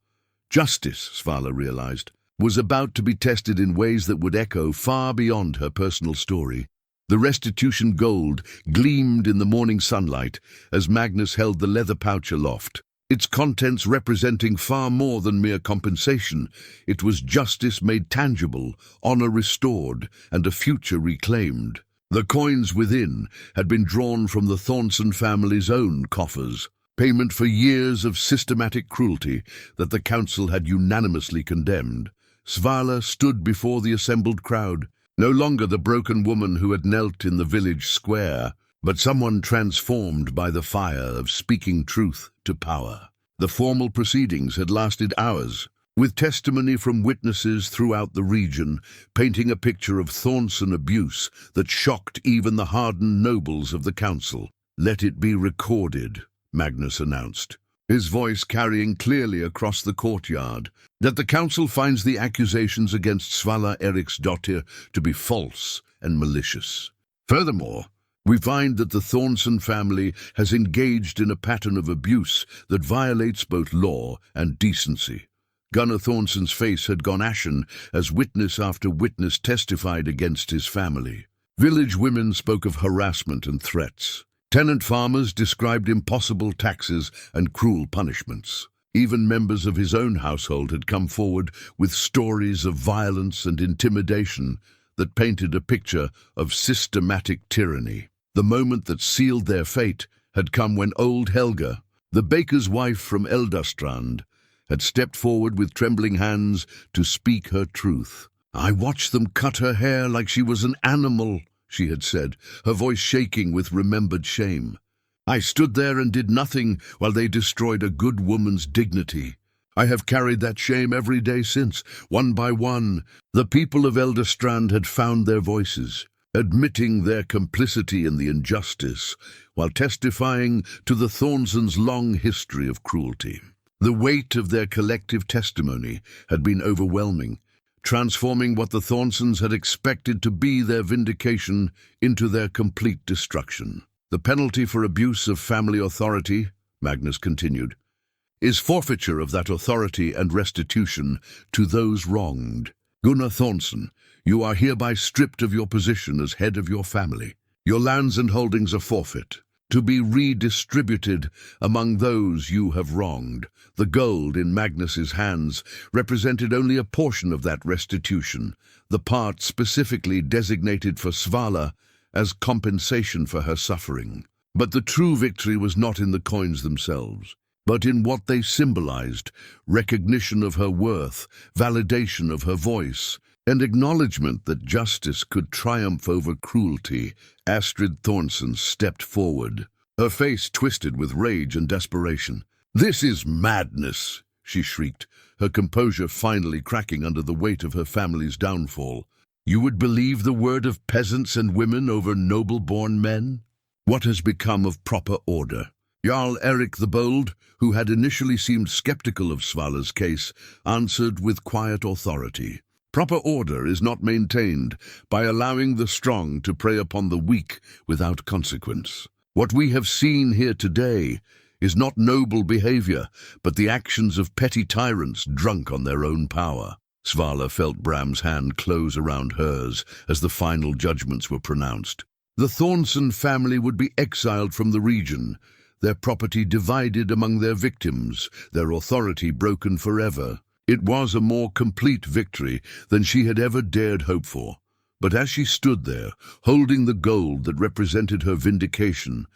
Justice, Svala realized, was about to be tested in ways that would echo far beyond her personal story. The restitution gold gleamed in the morning sunlight as Magnus held the leather pouch aloft, its contents representing far more than mere compensation. It was justice made tangible, honor restored, and a future reclaimed. The coins within had been drawn from the Thornson family's own coffers, payment for years of systematic cruelty that the council had unanimously condemned. Svala stood before the assembled crowd, no longer the broken woman who had knelt in the village square, but someone transformed by the fire of speaking truth to power. The formal proceedings had lasted hours, with testimony from witnesses throughout the region, painting a picture of Thornson abuse that shocked even the hardened nobles of the council. "Let it be recorded," Magnus announced, his voice carrying clearly across the courtyard, "that the council finds the accusations against Svala Eriksdottir to be false and malicious. Furthermore, we find that the Thornson family has engaged in a pattern of abuse that violates both law and decency." Gunnar Thornson's face had gone ashen as witness after witness testified against his family. Village women spoke of harassment and threats. Tenant farmers described impossible taxes and cruel punishments. Even members of his own household had come forward with stories of violence and intimidation that painted a picture of systematic tyranny. The moment that sealed their fate had come when old Helga, the baker's wife from Eldastrand, had stepped forward with trembling hands to speak her truth. "I watched them cut her hair like she was an animal," she had said, her voice shaking with remembered shame. "I stood there and did nothing while they destroyed a good woman's dignity. I have carried that shame every day since, one by one. The people of Elderstrand had found their voices, admitting their complicity in the injustice, while testifying to the Thornsons' long history of cruelty. The weight of their collective testimony had been overwhelming, transforming what the Thornsons had expected to be their vindication into their complete destruction. The penalty for abuse of family authority, Magnus continued, is forfeiture of that authority and restitution to those wronged. Gunnar Thornson, you are hereby stripped of your position as head of your family. Your lands and holdings are forfeit, to be redistributed among those you have wronged. The gold in Magnus's hands represented only a portion of that restitution, the part specifically designated for Svala as compensation for her suffering. But the true victory was not in the coins themselves, but in what they symbolized: recognition of her worth, validation of her voice, and acknowledgement that justice could triumph over cruelty. Astrid Thornson stepped forward, her face twisted with rage and desperation. "This is madness," she shrieked, her composure finally cracking under the weight of her family's downfall. "You would believe the word of peasants and women over noble-born men? What has become of proper order?" Jarl Erik the Bold, who had initially seemed skeptical of Svala's case, answered with quiet authority. "Proper order is not maintained by allowing the strong to prey upon the weak without consequence. What we have seen here today is not noble behavior, but the actions of petty tyrants drunk on their own power." Svala felt Bram's hand close around hers as the final judgments were pronounced. The Thornson family would be exiled from the region, their property divided among their victims, their authority broken forever. It was a more complete victory than she had ever dared hope for. But as she stood there, holding the gold that represented her vindication,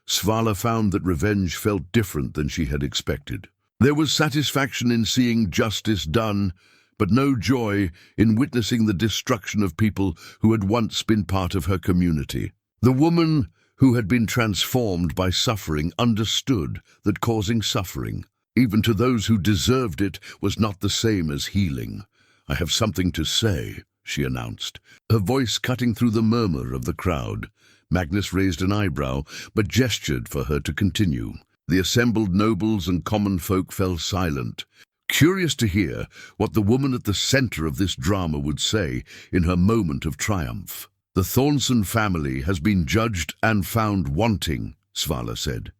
Svala found that revenge felt different than she had expected. There was satisfaction in seeing justice done, but no joy in witnessing the destruction of people who had once been part of her community. The woman who had been transformed by suffering understood that causing suffering, even to those who deserved it, was not the same as healing. "I have something to say," she announced, her voice cutting through the murmur of the crowd. Magnus raised an eyebrow, but gestured for her to continue. The assembled nobles and common folk fell silent, curious to hear what the woman at the center of this drama would say in her moment of triumph. "The Thornson family has been judged and found wanting," Svala said,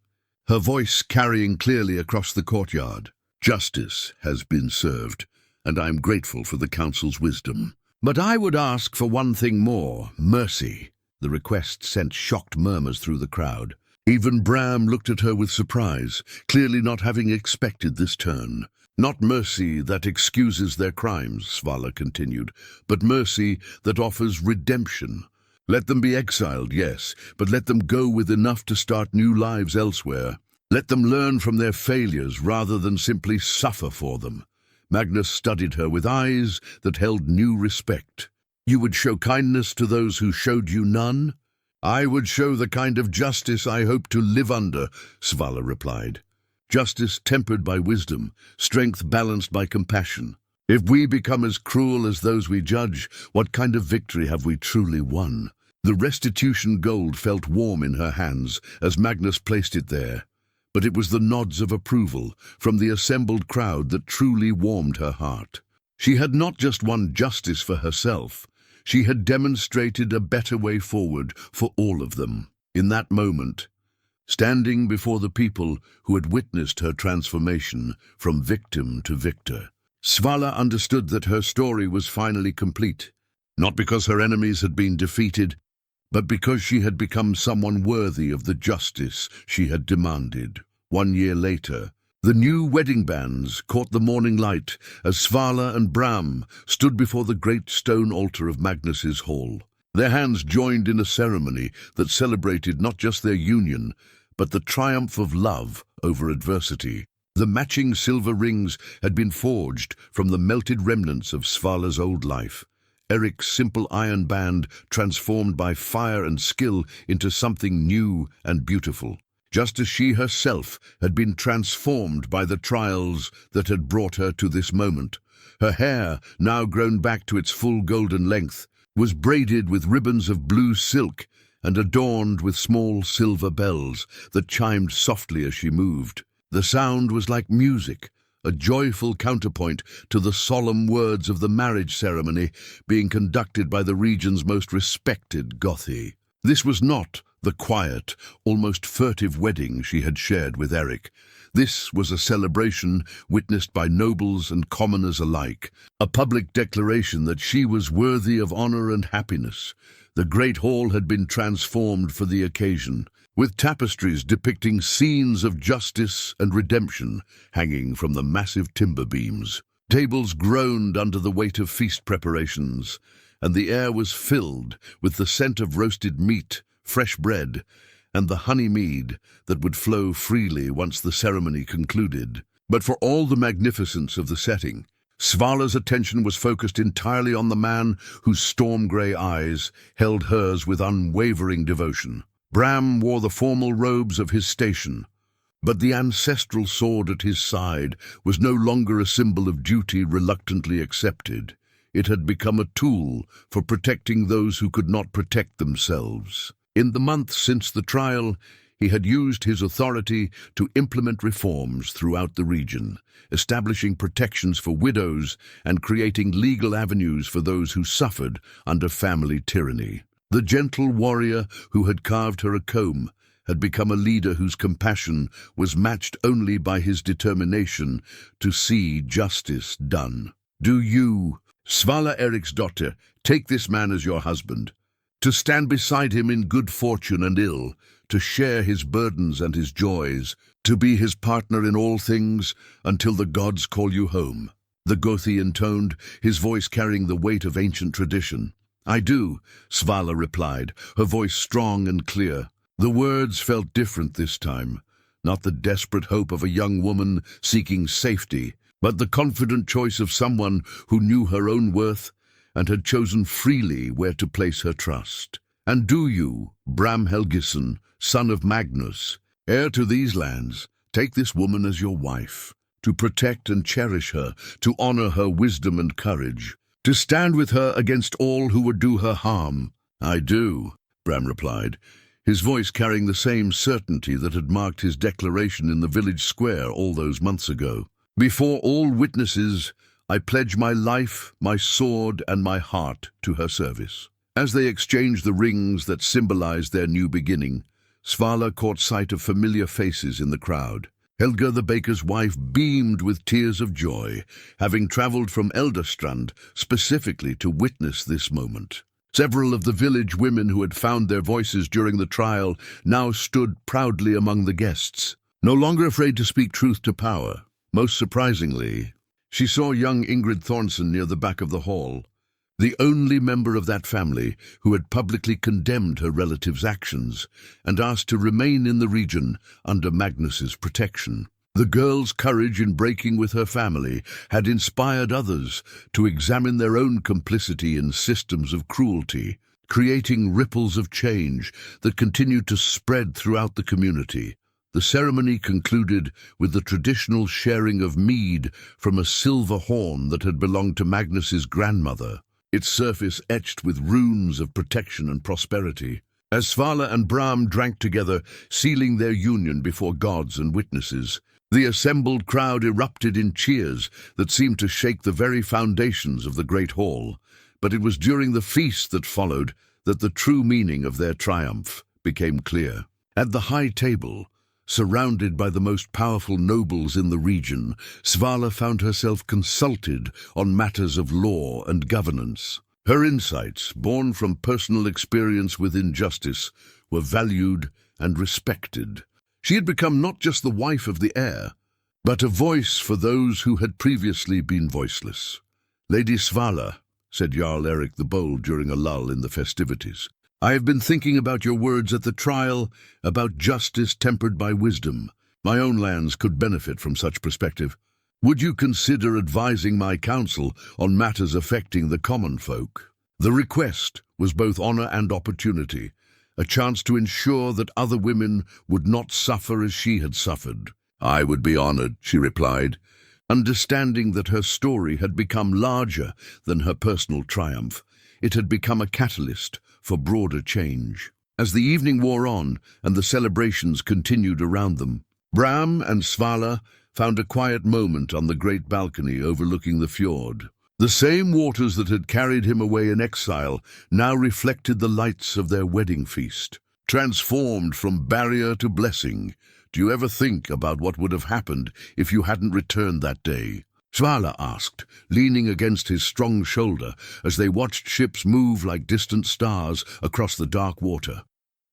her voice carrying clearly across the courtyard. "Justice has been served, and I am grateful for the council's wisdom. But I would ask for one thing more: mercy." The request sent shocked murmurs through the crowd. Even Bram looked at her with surprise, clearly not having expected this turn. "Not mercy that excuses their crimes," Svala continued, "but mercy that offers redemption. Let them be exiled, yes, but let them go with enough to start new lives elsewhere. Let them learn from their failures rather than simply suffer for them." Magnus studied her with eyes that held new respect. "You would show kindness to those who showed you none?" "I would show the kind of justice I hope to live under," Svala replied. "Justice tempered by wisdom, strength balanced by compassion. If we become as cruel as those we judge, what kind of victory have we truly won?" The restitution gold felt warm in her hands as Magnus placed it there, but it was the nods of approval from the assembled crowd that truly warmed her heart. She had not just won justice for herself, she had demonstrated a better way forward for all of them. In that moment, standing before the people who had witnessed her transformation from victim to victor, Svala understood that her story was finally complete, not because her enemies had been defeated, but because she had become someone worthy of the justice she had demanded. 1 year later, the new wedding bands caught the morning light as Svala and Bram stood before the great stone altar of Magnus's hall. Their hands joined in a ceremony that celebrated not just their union, but the triumph of love over adversity. The matching silver rings had been forged from the melted remnants of Svala's old life. Eric's simple iron band transformed by fire and skill into something new and beautiful, just as she herself had been transformed by the trials that had brought her to this moment. Her hair, now grown back to its full golden length, was braided with ribbons of blue silk and adorned with small silver bells that chimed softly as she moved. The sound was like music, a joyful counterpoint to the solemn words of the marriage ceremony being conducted by the region's most respected Gothi. This was not the quiet, almost furtive wedding she had shared with Eric. This was a celebration witnessed by nobles and commoners alike, a public declaration that she was worthy of honor and happiness. The great hall had been transformed for the occasion, with tapestries depicting scenes of justice and redemption hanging from the massive timber beams. Tables groaned under the weight of feast preparations, and the air was filled with the scent of roasted meat, fresh bread, and the honey mead that would flow freely once the ceremony concluded. But for all the magnificence of the setting, Svala's attention was focused entirely on the man whose storm-grey eyes held hers with unwavering devotion. Bram wore the formal robes of his station, but the ancestral sword at his side was no longer a symbol of duty reluctantly accepted. It had become a tool for protecting those who could not protect themselves. In the months since the trial, he had used his authority to implement reforms throughout the region, establishing protections for widows and creating legal avenues for those who suffered under family tyranny. The gentle warrior who had carved her a comb had become a leader whose compassion was matched only by his determination to see justice done. Do you, Svala Eriksdottir, take this man as your husband, to stand beside him in good fortune and ill, to share his burdens and his joys, to be his partner in all things until the gods call you home? The Gothi intoned, his voice carrying the weight of ancient tradition. "I do," Svala replied, her voice strong and clear. The words felt different this time, not the desperate hope of a young woman seeking safety, but the confident choice of someone who knew her own worth and had chosen freely where to place her trust. "And do you, Bram Helgisson, son of Magnus, heir to these lands, take this woman as your wife, to protect and cherish her, to honor her wisdom and courage, to stand with her against all who would do her harm?" "I do," Bram replied, his voice carrying the same certainty that had marked his declaration in the village square all those months ago. "Before all witnesses, I pledge my life, my sword, and my heart to her service." As they exchanged the rings that symbolized their new beginning, Svala caught sight of familiar faces in the crowd. Helga, the baker's wife, beamed with tears of joy, having traveled from Elderstrand specifically to witness this moment. Several of the village women who had found their voices during the trial now stood proudly among the guests, no longer afraid to speak truth to power. Most surprisingly, she saw young Ingrid Thornson near the back of the hall, the only member of that family who had publicly condemned her relative's actions and asked to remain in the region under Magnus's protection. The girl's courage in breaking with her family had inspired others to examine their own complicity in systems of cruelty, creating ripples of change that continued to spread throughout the community. The ceremony concluded with the traditional sharing of mead from a silver horn that had belonged to Magnus's grandmother, its surface etched with runes of protection and prosperity. As Svala and Bram drank together, sealing their union before gods and witnesses, the assembled crowd erupted in cheers that seemed to shake the very foundations of the great hall. But it was during the feast that followed that the true meaning of their triumph became clear. At the high table, surrounded by the most powerful nobles in the region, Svala found herself consulted on matters of law and governance. Her insights, born from personal experience with injustice, were valued and respected. She had become not just the wife of the heir, but a voice for those who had previously been voiceless. "Lady Svala," said Jarl Erik the Bold during a lull in the festivities, "I have been thinking about your words at the trial, about justice tempered by wisdom. My own lands could benefit from such perspective. Would you consider advising my council on matters affecting the common folk?" The request was both honor and opportunity, a chance to ensure that other women would not suffer as she had suffered. "I would be honored," she replied, understanding that her story had become larger than her personal triumph. It had become a catalyst for broader change. As the evening wore on and the celebrations continued around them, Bram and Svala found a quiet moment on the great balcony overlooking the fjord. The same waters that had carried him away in exile now reflected the lights of their wedding feast, transformed from barrier to blessing. "Do you ever think about what would have happened if you hadn't returned that day?" Svala asked, leaning against his strong shoulder as they watched ships move like distant stars across the dark water.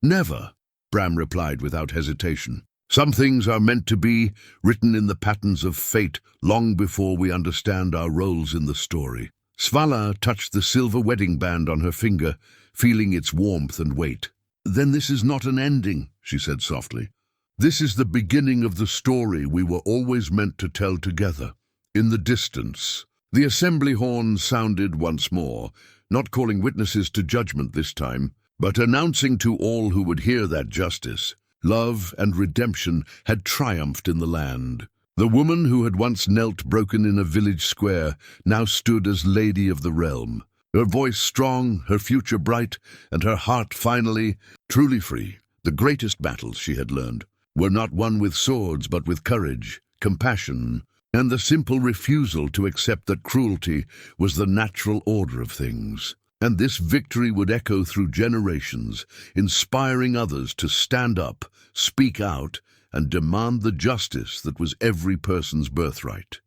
"Never," Bram replied without hesitation. "Some things are meant to be, written in the patterns of fate long before we understand our roles in the story." Svala touched the silver wedding band on her finger, feeling its warmth and weight. "Then this is not an ending," she said softly. "This is the beginning of the story we were always meant to tell together." In the distance, the assembly horn sounded once more, not calling witnesses to judgment this time, but announcing to all who would hear that justice, love and redemption had triumphed in the land. The woman who had once knelt broken in a village square now stood as lady of the realm, her voice strong, her future bright, and her heart finally, truly free. The greatest battles, she had learned, were not won with swords but with courage, compassion, and the simple refusal to accept that cruelty was the natural order of things. And this victory would echo through generations, inspiring others to stand up, speak out, and demand the justice that was every person's birthright.